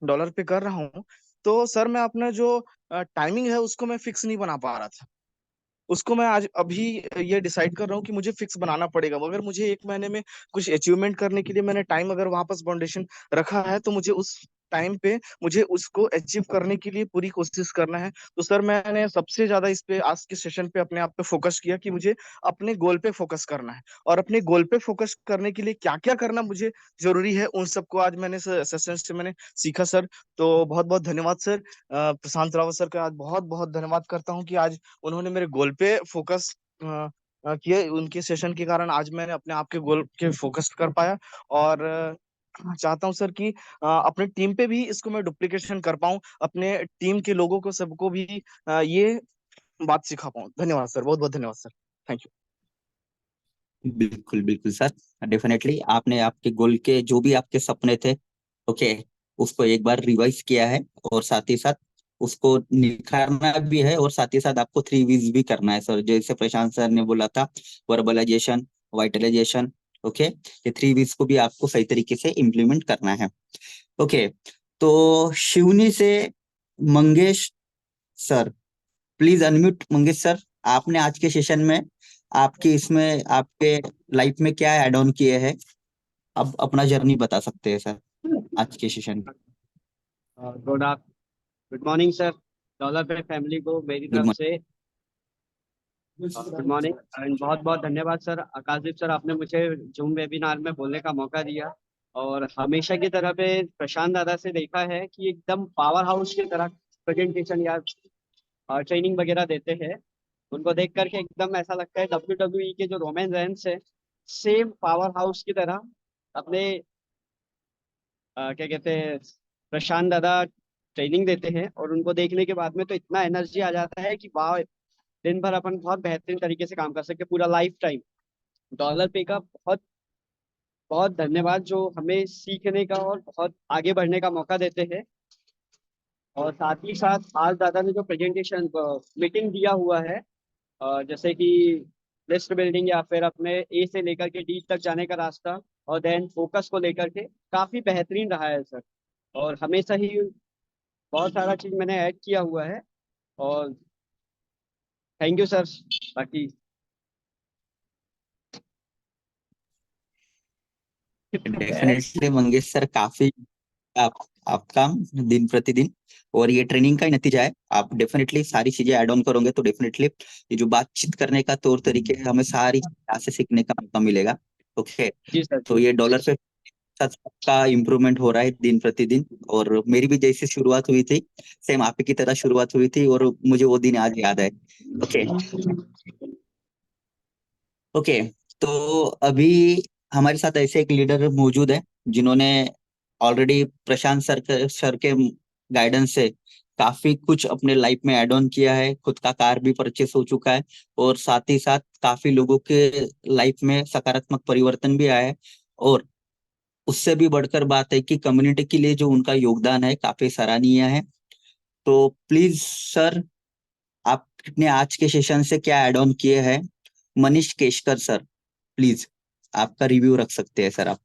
डॉलर पे कर रहा हूँ। तो सर, मैं अपना जो टाइमिंग है उसको मैं फिक्स नहीं बना पा रहा था। उसको मैं आज अभी ये डिसाइड कर रहा हूँ कि मुझे फिक्स बनाना पड़ेगा। अगर मुझे 1 महीने में कुछ अचीवमेंट करने के लिए मैंने टाइम अगर वापस फाउंडेशन रखा है, तो मुझे उस टाइम पे मुझे उसको अचीव करने के लिए पूरी कोशिश करना है। तो सर, मैंने सबसे ज्यादा इस पे आज के सेशन पे अपने आप पे फोकस किया कि मुझे अपने गोल पे फोकस करना है। और अपने गोल पे फोकस करने के लिए क्या क्या करना मुझे जरूरी है, उन सबको आज मैंने सेशन से मैंने सीखा सर। तो बहुत बहुत धन्यवाद सर। प्रशांत रावत सर का आज बहुत बहुत धन्यवाद करता हूँ कि आज उन्होंने मेरे गोल पे फोकस किए। उनके सेशन के कारण आज मैंने अपने आप के गोल के फोकस कर पाया। और चाहता हूँ सर कि अपने टीम पे भी इसको मैं डुप्लीकेशन कर पाऊँ, अपने टीम के लोगों को सबको भी ये बात सिखा पाऊँ। धन्यवाद सर, बहुत बहुत धन्यवाद सर। Thank you. बिल्कुल बिल्कुल सर, डेफिनेटली आपने आपके गोल के जो भी आपके सपने थे, ओके, उसको एक बार रिवाइज किया है, और साथ ही साथ उसको निखारना भी है, और साथ ही साथ आपको 3 V's भी करना है सर, जैसे प्रशांत सर ने बोला था, वर्बलाइजेशन, वाइटलाइजेशन। ओके, ये 3 V's को भी आपको सही तरीके से इम्प्लीमेंट करना है। ओके, तो शिवनी से Mangesh sir, please unmute Mangesh sir. आपने आज के सेशन में आपके इसमें आपके लाइफ में क्या ऐड ऑन किए हैं, अब अपना जर्नी बता सकते हैं सर आज के सेशन में। Good good morning sir. Dollar पे फैमिली को मेरी गुड तरफ मॉर्निंग। से गुड मॉर्निंग एंड बहुत बहुत धन्यवाद सर। आकाशदीप सर, आपने मुझे जूम वेबिनार में बोलने का मौका दिया। और हमेशा की तरह पे प्रशांत दादा से देखा है कि एकदम पावर हाउस की तरह प्रेजेंटेशन या ट्रेनिंग वगैरह देते हैं। उनको देख करके एकदम ऐसा लगता है WWE के जो रोमन रेंस है, सेम पावर हाउस की तरह अपने क्या कहते हैं, प्रशांत दादा ट्रेनिंग देते हैं। और उनको देखने के बाद में तो इतना एनर्जी आ जाता है कि वाह, दिन भर अपन बहुत बेहतरीन तरीके से काम कर सकते हैं पूरा लाइफ टाइम। डॉलर पे का बहुत बहुत धन्यवाद, जो हमें सीखने का और बहुत आगे बढ़ने का मौका देते हैं। और साथ ही साथ आज दादा ने जो प्रेजेंटेशन मीटिंग दिया हुआ है, जैसे कि लिस्ट बिल्डिंग या फिर अपने ए से लेकर के डी तक जाने का रास्ता, और देन फोकस को लेकर के काफी बेहतरीन रहा है सर। और हमेशा ही बहुत सारा चीज मैंने ऐड किया हुआ है। और थैंक यू सर। बाकी डेफिनेटली मंगेश सर, काफी आप आपका दिन प्रतिदिन, और ये ट्रेनिंग का ही नतीजा है। आप डेफिनेटली सारी चीजें ऐड ऑन करोगे तो डेफिनेटली ये जो बातचीत करने का तौर तरीके है, हमें सारी यहाँ से सीखने का मौका मिलेगा। ओके, जी सर तो जी। ये डॉलर पे साथ का इम्प्रूवमेंट हो रहा है दिन प्रतिदिन, और मेरी भी जैसे शुरुआत हुई थी, सेम आप ही की तरह शुरुआत हुई थी, और मुझे वो दिन आज याद है। ओके। ओके, तो अभी हमारे साथ ऐसे एक लीडर मौजूद है जिन्होंने ऑलरेडी प्रशांत सर के गाइडेंस से काफी कुछ अपने लाइफ में ऐड ऑन किया है, खुद का कार भी परचेस हो चुका है, और साथ ही साथ काफी लोगों के लाइफ में सकारात्मक परिवर्तन भी आया है। और उससे भी बढ़कर बात है कि कम्युनिटी के लिए जो उनका योगदान है काफी सराहनीय है। तो प्लीज सर, आपने आज के सेशन से क्या ऐड ऑन किए हैं। मनीष केशकर सर, प्लीज आपका रिव्यू रख सकते हैं सर आप।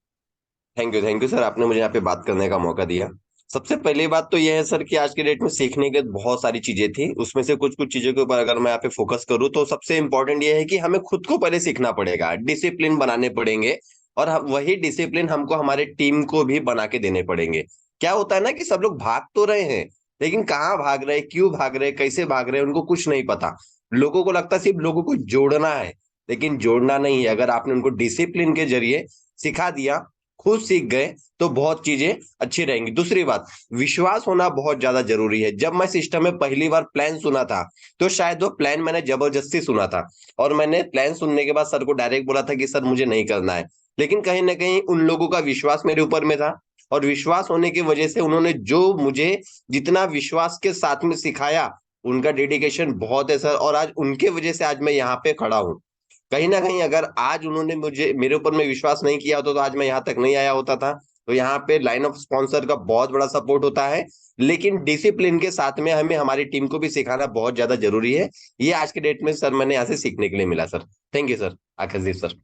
थैंक यू सर, आपने मुझे यहाँ पे बात करने का मौका दिया। सबसे पहली बात तो यह है सर कि आज के डेट में सीखने के बहुत सारी चीजें थी, उसमें से कुछ कुछ चीजों के ऊपर अगर मैं यहाँ पे फोकस करूँ तो सबसे इंपॉर्टेंट ये है कि हमें खुद को पहले सीखना पड़ेगा, डिसिप्लिन बनाने पड़ेंगे, और वही डिसिप्लिन हमको हमारे टीम को भी बना के देने पड़ेंगे। क्या होता है ना कि सब लोग भाग तो रहे हैं, लेकिन कहाँ भाग रहे, क्यों भाग रहे, कैसे भाग रहे, उनको कुछ नहीं पता। लोगों को लगता है सिर्फ लोगों को जोड़ना है, लेकिन जोड़ना नहीं है। अगर आपने उनको डिसिप्लिन के जरिए सिखा दिया, खुद सीख गए, तो बहुत चीजें अच्छी रहेंगी। दूसरी बात, विश्वास होना बहुत ज्यादा जरूरी है। जब मैं सिस्टम में पहली बार प्लान सुना था, तो शायद वो प्लान मैंने जबरदस्ती सुना था, और मैंने प्लान सुनने के बाद सर को डायरेक्ट बोला था कि सर मुझे नहीं करना है। लेकिन कहीं ना कहीं उन लोगों का विश्वास मेरे ऊपर में था, और विश्वास होने की वजह से उन्होंने जो मुझे जितना विश्वास के साथ में सिखाया, उनका डेडिकेशन बहुत है सर, और आज उनके वजह से आज मैं यहाँ पे खड़ा हूँ। कहीं ना कहीं अगर आज उन्होंने मुझे मेरे ऊपर में विश्वास नहीं किया होता तो आज मैं यहाँ तक नहीं आया होता था। तो यहाँ पे लाइन ऑफ स्पॉन्सर का बहुत बड़ा सपोर्ट होता है, लेकिन डिसिप्लिन के साथ में हमें हमारी टीम को भी सिखाना बहुत ज्यादा जरूरी है। ये आज के डेट में सर मैंने यहाँ से सीखने के लिए मिला sir. Thank you sir, Akashdeep sir.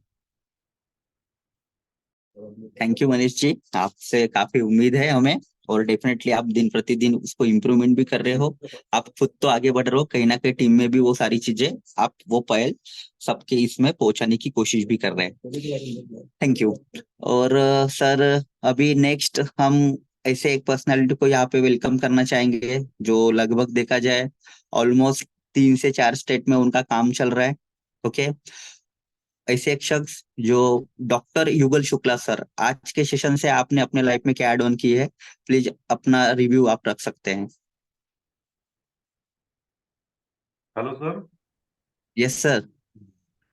Thank you Manish ji, आपसे काफी उम्मीद है हमें, और डेफिनेटली आप दिन प्रतिदिन उसको इम्प्रूवमेंट भी कर रहे हो। आप खुद तो आगे बढ़ रहे हो, कहीं ना कहीं टीम में भी वो सारी चीजें, आप वो पहल सबके इसमें पहुंचाने की कोशिश भी कर रहे हैं। Thank you. और सर, अभी नेक्स्ट हम ऐसे एक पर्सनालिटी को यहाँ पे वेलकम करना चाहेंगे, जो लगभग देखा जाए ऑलमोस्ट 3 से 4 स्टेट में उनका काम चल रहा है। ओके, ऐसे एक शख्स जो डॉक्टर युगल शुक्ला सर, आज के सेशन से आपने अपने लाइफ में क्या एड ऑन की है, प्लीज अपना रिव्यू आप रख सकते हैं। Hello sir. Yes sir.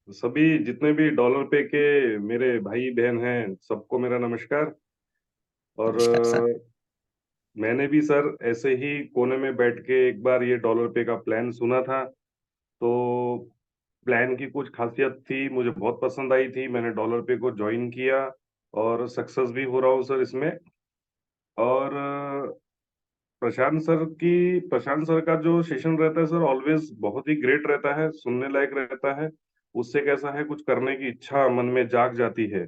सभी जितने भी डॉलर पे के मेरे भाई बहन हैं, सबको मेरा नमस्कार। और नमस्कार सर। मैंने भी सर ऐसे ही कोने में बैठ के एक बार ये डॉलर पे का प्लान सुना था। तो प्लान की कुछ खासियत थी, मुझे बहुत पसंद आई थी, मैंने डॉलर पे को ज्वाइन किया और सक्सेस भी हो रहा हूँ सर इसमें। और प्रशांत सर का जो सेशन रहता है सर, ऑलवेज बहुत ही ग्रेट रहता है, सुनने लायक रहता है। उससे कैसा है, कुछ करने की इच्छा मन में जाग जाती है।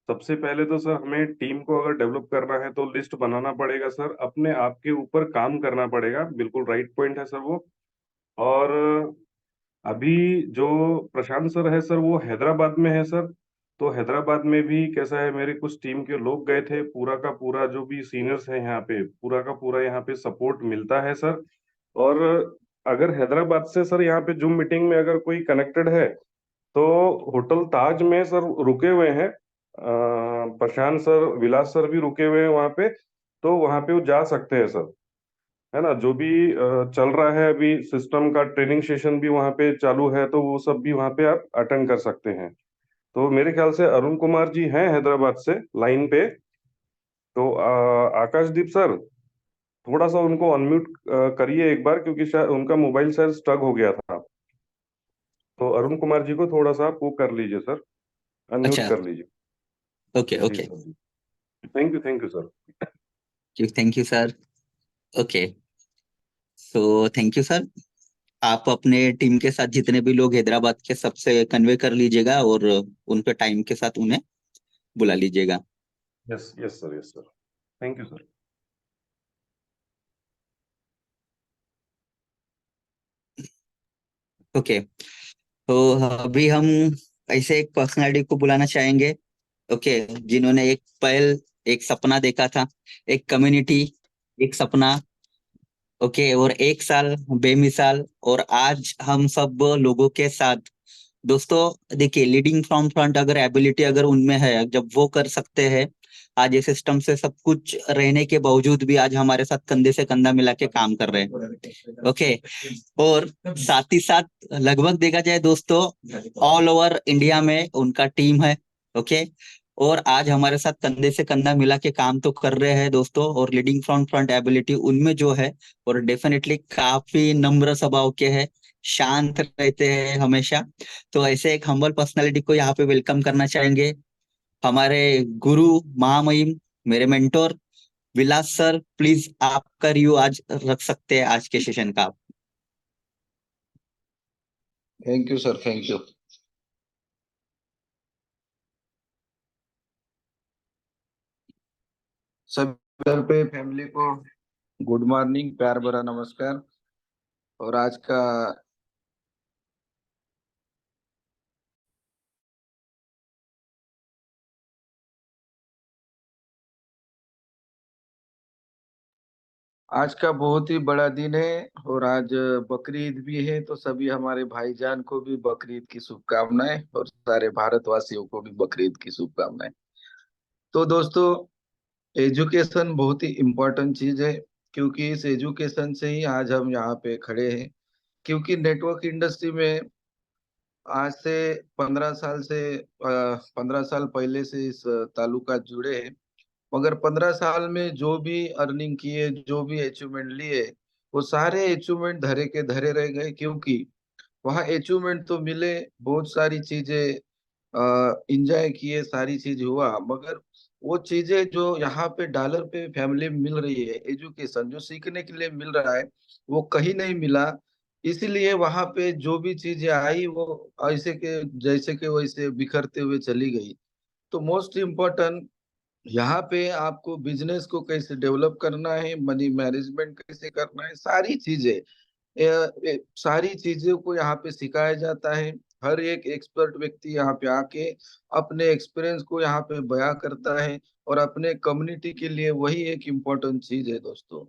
सबसे पहले तो सर हमें टीम को अगर डेवलप करना है तो लिस्ट बनाना पड़ेगा सर, अपने आप के ऊपर काम करना पड़ेगा। बिल्कुल राइट पॉइंट है सर वो। और अभी जो प्रशांत सर है सर, वो हैदराबाद में है सर। तो हैदराबाद में भी कैसा है, मेरे कुछ टीम के लोग गए थे, पूरा का पूरा जो भी सीनियर्स है यहाँ पे, पूरा का पूरा यहाँ पे सपोर्ट मिलता है सर। और अगर हैदराबाद से सर यहाँ पे जूम मीटिंग में अगर कोई कनेक्टेड है, तो होटल ताज में सर रुके हुए हैं प्रशांत सर, विलास सर भी रुके हुए हैं वहाँ पे। तो वहाँ पे वो जा सकते हैं सर, है ना। जो भी चल रहा है अभी सिस्टम का, ट्रेनिंग सेशन भी वहाँ पे चालू है, तो वो सब भी वहाँ पे आप अटेंड कर सकते हैं। तो मेरे ख्याल से अरुण कुमार जी हैं हैदराबाद से लाइन पे। तो आकाशदीप सर, थोड़ा सा उनको अनम्यूट करिए एक बार, क्योंकि शायद उनका मोबाइल शायद स्टक हो गया था। तो अरुण कुमार जी को थोड़ा सा आप वो कर लीजिए सर, अनम्यूट अच्छा। कर लीजिए। ओके जी ओके। सर जी। Thank you sir. Thank you sir. Okay, so thank you sir. आप अपने टीम के साथ जितने भी लोग हैदराबाद के, सबसे कन्वे कर लीजिएगा, और उनके टाइम के साथ उन्हें बुला लीजिएगा। Yes yes sir, yes sir. Thank you sir. Okay, तो अभी हम ऐसे एक पर्सनालिटी को बुलाना चाहेंगे, ओके, जिन्होंने एक पहल, एक सपना देखा था, एक कम्युनिटी, एक सपना, ओके, और 1 साल बेमिसाल, और आज हम सब लोगों के साथ। दोस्तों देखिए, लीडिंग फ्रॉम फ्रंट अगर एबिलिटी अगर उनमें है, जब वो कर सकते हैं, आज ये सिस्टम से सब कुछ रहने के बावजूद भी आज हमारे साथ कंधे से कंधा मिला के काम कर रहे हैं। ओके, और साथ ही साथ लगभग देखा जाए दोस्तों, ऑल ओवर इंडिया में उनका टीम है। ओके, और आज हमारे साथ कंधे से कंधा मिला के काम तो कर रहे हैं दोस्तों, और लीडिंग फ्रॉम फ्रंट एबिलिटी उनमें जो है, और डेफिनेटली काफी नम्र स्वभाव के हैं, शांत रहते हैं हमेशा। तो ऐसे एक हम्बल पर्सनालिटी को यहाँ पे वेलकम करना चाहेंगे, हमारे गुरु महामहिम, मेरे मेंटोर विलास सर। प्लीज आपका रिव्यू आज रख सकते हैं आज के सेशन का। Thank you sir, thank you. सभी पे फैमिली को गुड मॉर्निंग, प्यार भरा नमस्कार। और आज का बहुत ही बड़ा दिन है और आज बकरीद भी है, तो सभी हमारे भाईजान को भी बकरीद की शुभकामनाएं और सारे भारतवासियों को भी बकरीद की शुभकामनाएं। तो दोस्तों, एजुकेशन बहुत ही इम्पोर्टेंट चीज है, क्योंकि इस एजुकेशन से ही आज हम यहाँ पे खड़े हैं। क्योंकि नेटवर्क इंडस्ट्री में आज से 15 साल से 15 साल पहले से इस ताल्लुका जुड़े हैं। मगर 15 साल में जो भी अर्निंग किए, जो भी अचीवमेंट लिए, वो सारे अचीवमेंट धरे के धरे रह गए। क्योंकि वहाँ अचीवमेंट तो मिले, बहुत सारी चीजें इंजॉय किए, सारी चीज हुआ, मगर वो चीजें जो यहाँ पे डॉलर पे फैमिली में मिल रही है, एजुकेशन जो सीखने के लिए मिल रहा है, वो कहीं नहीं मिला। इसीलिए वहां पे जो भी चीजें आई वो ऐसे के जैसे के वैसे बिखरते हुए चली गई। तो मोस्ट इम्पोर्टेंट यहाँ पे आपको बिजनेस को कैसे डेवलप करना है, मनी मैनेजमेंट कैसे करना है, सारी चीजें सारी चीजों को यहाँ पे सिखाया जाता है। हर एक एक्सपर्ट व्यक्ति यहाँ पे आके अपने एक्सपीरियंस को यहाँ पे बयां करता है, और अपने कम्युनिटी के लिए वही एक इम्पोर्टेंट चीज है दोस्तों।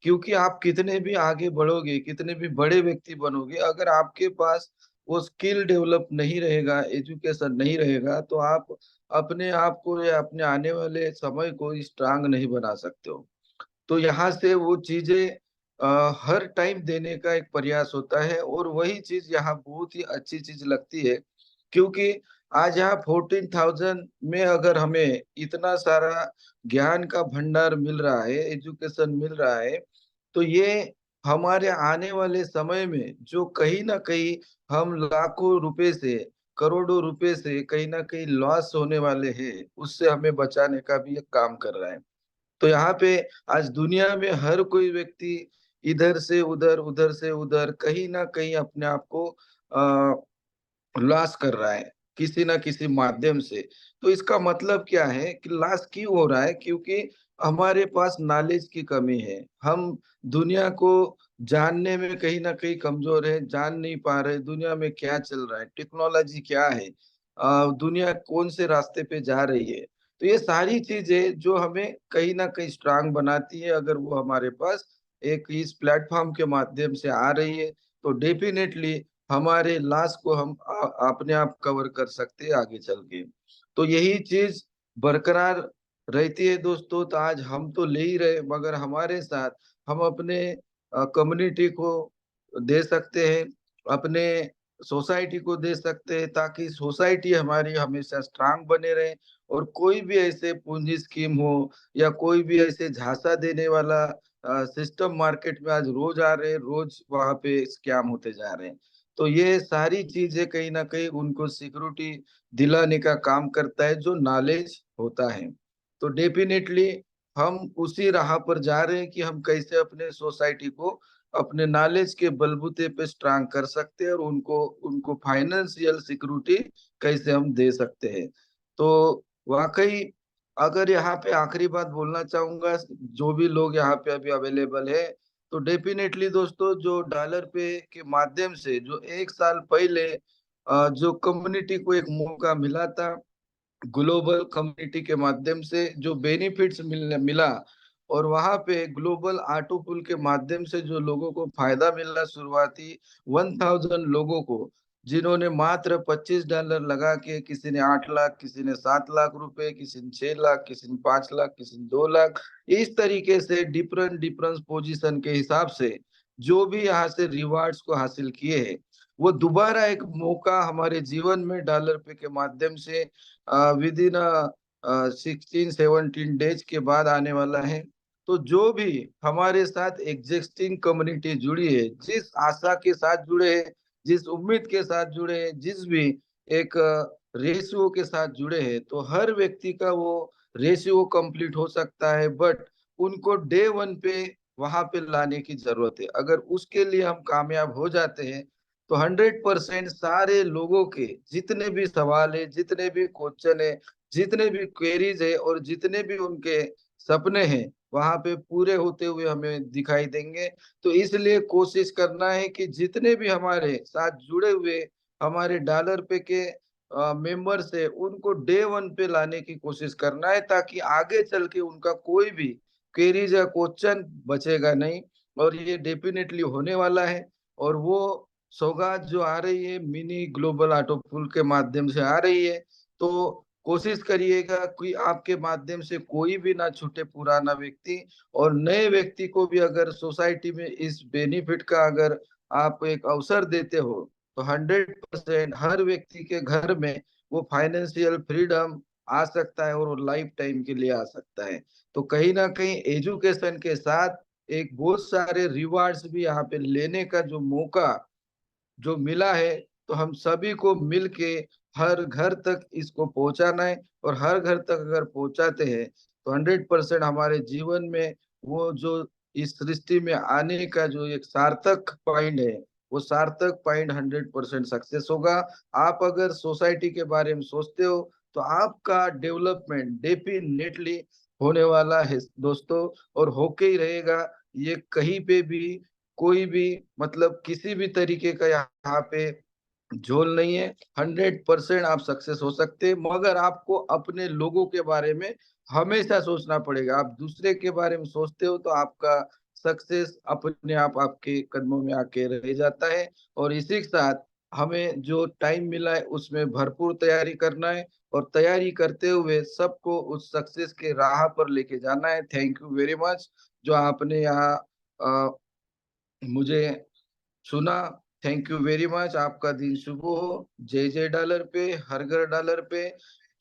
क्योंकि आप कितने भी आगे बढ़ोगे, कितने भी बड़े व्यक्ति बनोगे, अगर आपके पास वो स्किल डेवलप नहीं रहेगा, एजुकेशन नहीं रहेगा, तो आप अपने आप को या अपने आने वाले समय को स्ट्रांग नहीं बना सकते हो। तो यहाँ से वो चीजें हर टाइम देने का एक प्रयास होता है, और वही चीज यहाँ बहुत ही अच्छी चीज लगती है। क्योंकि आज यहाँ 14,000 में अगर हमें इतना सारा ज्ञान का भंडार मिल रहा है, एजुकेशन मिल रहा है, तो ये हमारे आने वाले समय में जो कहीं ना कहीं हम लाखों रुपए से, करोड़ों रुपए से कहीं ना कहीं लॉस होने वाले हैं, उससे हमें बचाने का भी एक काम कर रहा है। तो यहाँ पे आज दुनिया में हर कोई व्यक्ति इधर से उधर, उधर से उधर कहीं ना कहीं अपने आप को लॉस कर रहा है, किसी ना किसी माध्यम से। तो इसका मतलब क्या है कि लॉस क्यों हो रहा है? क्योंकि हमारे पास नॉलेज की कमी है। हम दुनिया को जानने में कहीं ना कहीं कमजोर है, जान नहीं पा रहे दुनिया में क्या चल रहा है, टेक्नोलॉजी क्या है, दुनिया कौन से रास्ते पे जा रही है। तो ये सारी चीजें जो हमें कहीं ना कहीं स्ट्रांग बनाती है, अगर वो हमारे पास एक इस प्लेटफॉर्म के माध्यम से आ रही है, तो डेफिनेटली हमारे लॉस को हम अपने आप कवर कर सकते हैं आगे चल के। तो यही चीज बरकरार रहती है दोस्तों। तो आज हम तो ले ही रहे, मगर हमारे साथ हम अपने कम्युनिटी को दे सकते हैं, अपने सोसाइटी को दे सकते हैं, ताकि सोसाइटी हमारी हमेशा स्ट्रांग बने रहे। और कोई भी ऐसे पूंजी स्कीम हो, या कोई भी ऐसे झांसा देने वाला सिस्टम मार्केट में आज रोज आ रहे हैं, रोज वहां पे स्कैम होते जा रहे हैं। तो ये सारी चीजें कहीं ना कहीं उनको सिक्योरिटी दिलाने का काम करता है, जो नॉलेज होता है। तो डेफिनेटली हम उसी राह पर जा रहे हैं कि हम कैसे अपने सोसाइटी को अपने नॉलेज के बलबूते पे स्ट्रांग कर सकते हैं, और उनको उनको फाइनेंशियल सिक्योरिटी कैसे हम दे सकते हैं। तो वाकई, अगर यहाँ पे आखिरी बात बोलना चाहूंगा, जो भी लोग यहाँ पे अभी अवेलेबल है, तो डेफिनेटली दोस्तों, जो डॉलर पे के माध्यम से जो 1 साल पहले जो कम्युनिटी को एक मौका मिला था, ग्लोबल कम्युनिटी के माध्यम से जो बेनिफिट्स मिला, और वहां पे ग्लोबल ऑटो पुल के माध्यम से जो लोगों को फायदा मिला, शुरुआती 1,000 लोगों को, जिन्होंने मात्र $25 लगा के, किसी ने 8 लाख, किसी ने 7 लाख रुपए, किसी ने 6 लाख, किसी ने 5 लाख, किसी ने 2 लाख, इस तरीके से डिफरेंट डिफरेंट पोजीशन के हिसाब से जो भी यहाँ से रिवार्ड्स को हासिल किए हैं, वो दोबारा एक मौका हमारे जीवन में डॉलर पे के माध्यम से विद इन 16-17 डेज के बाद आने वाला है। तो जो भी हमारे साथ एग्जिस्टिंग कम्युनिटी जुड़ी है, जिस आशा के साथ जुड़े हैं, जिस उम्मीद के साथ जुड़े हैं, जिस भी एक रेशियो के साथ जुड़े हैं, तो हर व्यक्ति का वो रेशियो कंप्लीट हो सकता है, बट उनको डे वन पे वहां पे लाने की जरूरत है। अगर उसके लिए हम कामयाब हो जाते हैं, तो 100% सारे लोगों के जितने भी सवाल है, जितने भी क्वेश्चन है, जितने भी क्वेरीज है, और जितने भी उनके सपने हैं, वहां पे पूरे होते हुए हमें दिखाई देंगे। तो इसलिए कोशिश करना है कि जितने भी हमारे साथ जुड़े हुए हमारे डॉलर पे के मेंबर्स है, उनको डे वन पे लाने की कोशिश करना है, ताकि आगे चल के उनका कोई भी क्वेरीज या क्वेश्चन बचेगा नहीं। और ये डेफिनेटली होने वाला है। और वो सौगात जो आ रही है मिनी ग्लोबल ऑटो पुल के माध्यम से आ रही है, तो कोशिश करिएगा कि आपके माध्यम से कोई भी ना छूटे, पुराना व्यक्ति और नए व्यक्ति को भी अगर सोसाइटी में इस बेनिफिट का अगर आप एक अवसर देते हो, तो 100% हर व्यक्ति के घर में वो फाइनेंशियल फ्रीडम आ सकता है और वो लाइफ टाइम के लिए आ सकता है। तो कहीं ना कहीं एजुकेशन के साथ एक बहुत सारे रिवार्ड्स भी यहाँ पे लेने का जो मौका जो मिला है, तो हम सभी को मिलके हर घर तक इसको पहुंचाना है। और हर घर तक अगर पहुंचाते हैं तो 100% हमारे जीवन में वो जो इस सृष्टि में आने का जो एक सार्थक पॉइंट है, वो सार्थक पॉइंट 100% सक्सेस होगा। आप अगर सोसाइटी के बारे में सोचते हो, तो आपका डेवलपमेंट डेफिनेटली होने वाला है दोस्तों, और होके ही रहेगा। ये कहीं पे भी कोई भी मतलब किसी भी तरीके का यहाँ पे झोल नहीं है। 100% आप सक्सेस हो सकते हैं, मगर आपको अपने लोगों के बारे में हमेशा सोचना पड़ेगा। आप दूसरे के बारे में सोचते हो तो आपका सक्सेस अपने आप आपके कदमों में आके रह जाता है। और इसी के साथ हमें जो टाइम मिला है उसमें भरपूर तैयारी करना है, और तैयारी करते हुए सबको उस सक्सेस के राह पर लेके जाना है। थैंक यू वेरी मच जो आपने यहाँ मुझे सुना। Thank you very much. आपका दिन शुभ हो। जय जय डॉलर पे, हर घर डॉलर पे।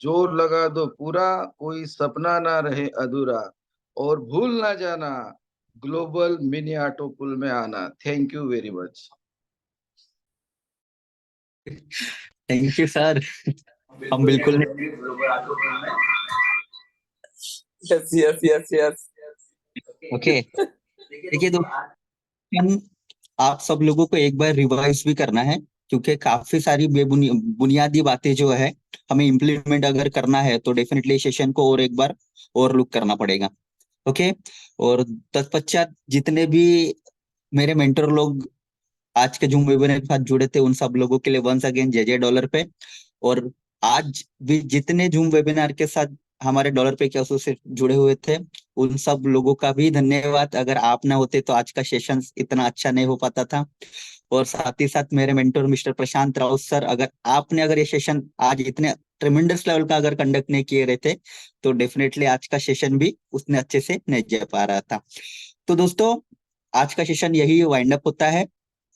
जोर लगा दो पूरा, कोई सपना ना रहे अधूरा। और भूल ना जाना ग्लोबल मिनी ऑटो पुल में आना। Thank you very much. Thank you sir. हम बिल्कुल नहीं। Yes yes yes yes. Okay, देखिए दोस्तों, आप सब लोगों को एक बार रिवाइज भी करना है, क्योंकि काफी सारी बुनियादी बातें जो है हमें इम्प्लीमेंट अगर करना है तो डेफिनेटली सेशन को और एक बार और लुक करना पड़ेगा। ओके, और तत्पश्चात जितने भी मेरे मेंटर लोग आज के जूम वेबिनार के साथ जुड़े थे, उन सब लोगों के लिए वंस अगेन जय जय डॉलर पे। और आज भी जितने जूम वेबिनार के साथ हमारे डॉलर पे के एसोसिएट जुड़े हुए थे, उन सब लोगों का भी धन्यवाद। अगर आप ना होते तो आज का सेशन इतना अच्छा नहीं हो पाता था। और साथ ही साथ मेरे मेंटर मिस्टर प्रशांत राउत सर, अगर ये सेशन आज इतने ट्रेमेंडस लेवल का अगर कंडक्ट नहीं किए रहते, तो डेफिनेटली आज का सेशन भी उतने अच्छे से नहीं जा पा रहा था। तो दोस्तों, आज का सेशन यही वाइंड अप होता है।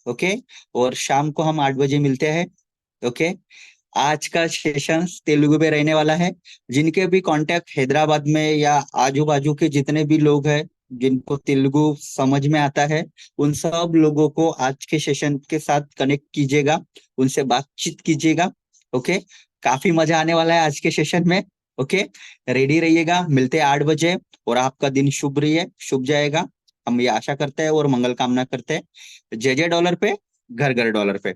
ओके, और शाम को हम 8 बजे मिलते हैं। ओके, आज का सेशन तेलुगु में रहने वाला है। जिनके भी कांटेक्ट हैदराबाद में या आजू बाजू के जितने भी लोग हैं जिनको तेलुगु समझ में आता है, उन सब लोगों को आज के सेशन के साथ कनेक्ट कीजिएगा, उनसे बातचीत कीजिएगा। ओके, काफी मजा आने वाला है आज के सेशन में। ओके, रेडी रहिएगा, मिलते हैं 8 बजे। और आपका दिन शुभ रही शुभ जाएगा, हम ये आशा करते हैं और मंगल कामना करते हैं। जय जय डॉलर पे, घर घर डॉलर पे।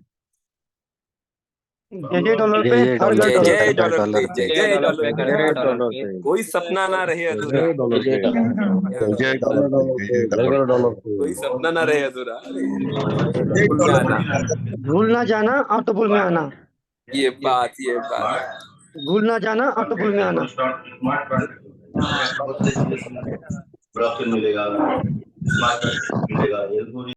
जय जय डॉलर पे, हर घर जय डॉलर जय पे। डॉलर पे, जय जय डॉलर पे, जय डॉलर पे। कोई सपना ना रहे अधूरा। कोई सपना ना रहे अधूरा। भूल में आना, भूल ना जाना ऑटो पुल में आना। ये बात भूल ना जाना ऑटो पुल में आना। मिलेगा।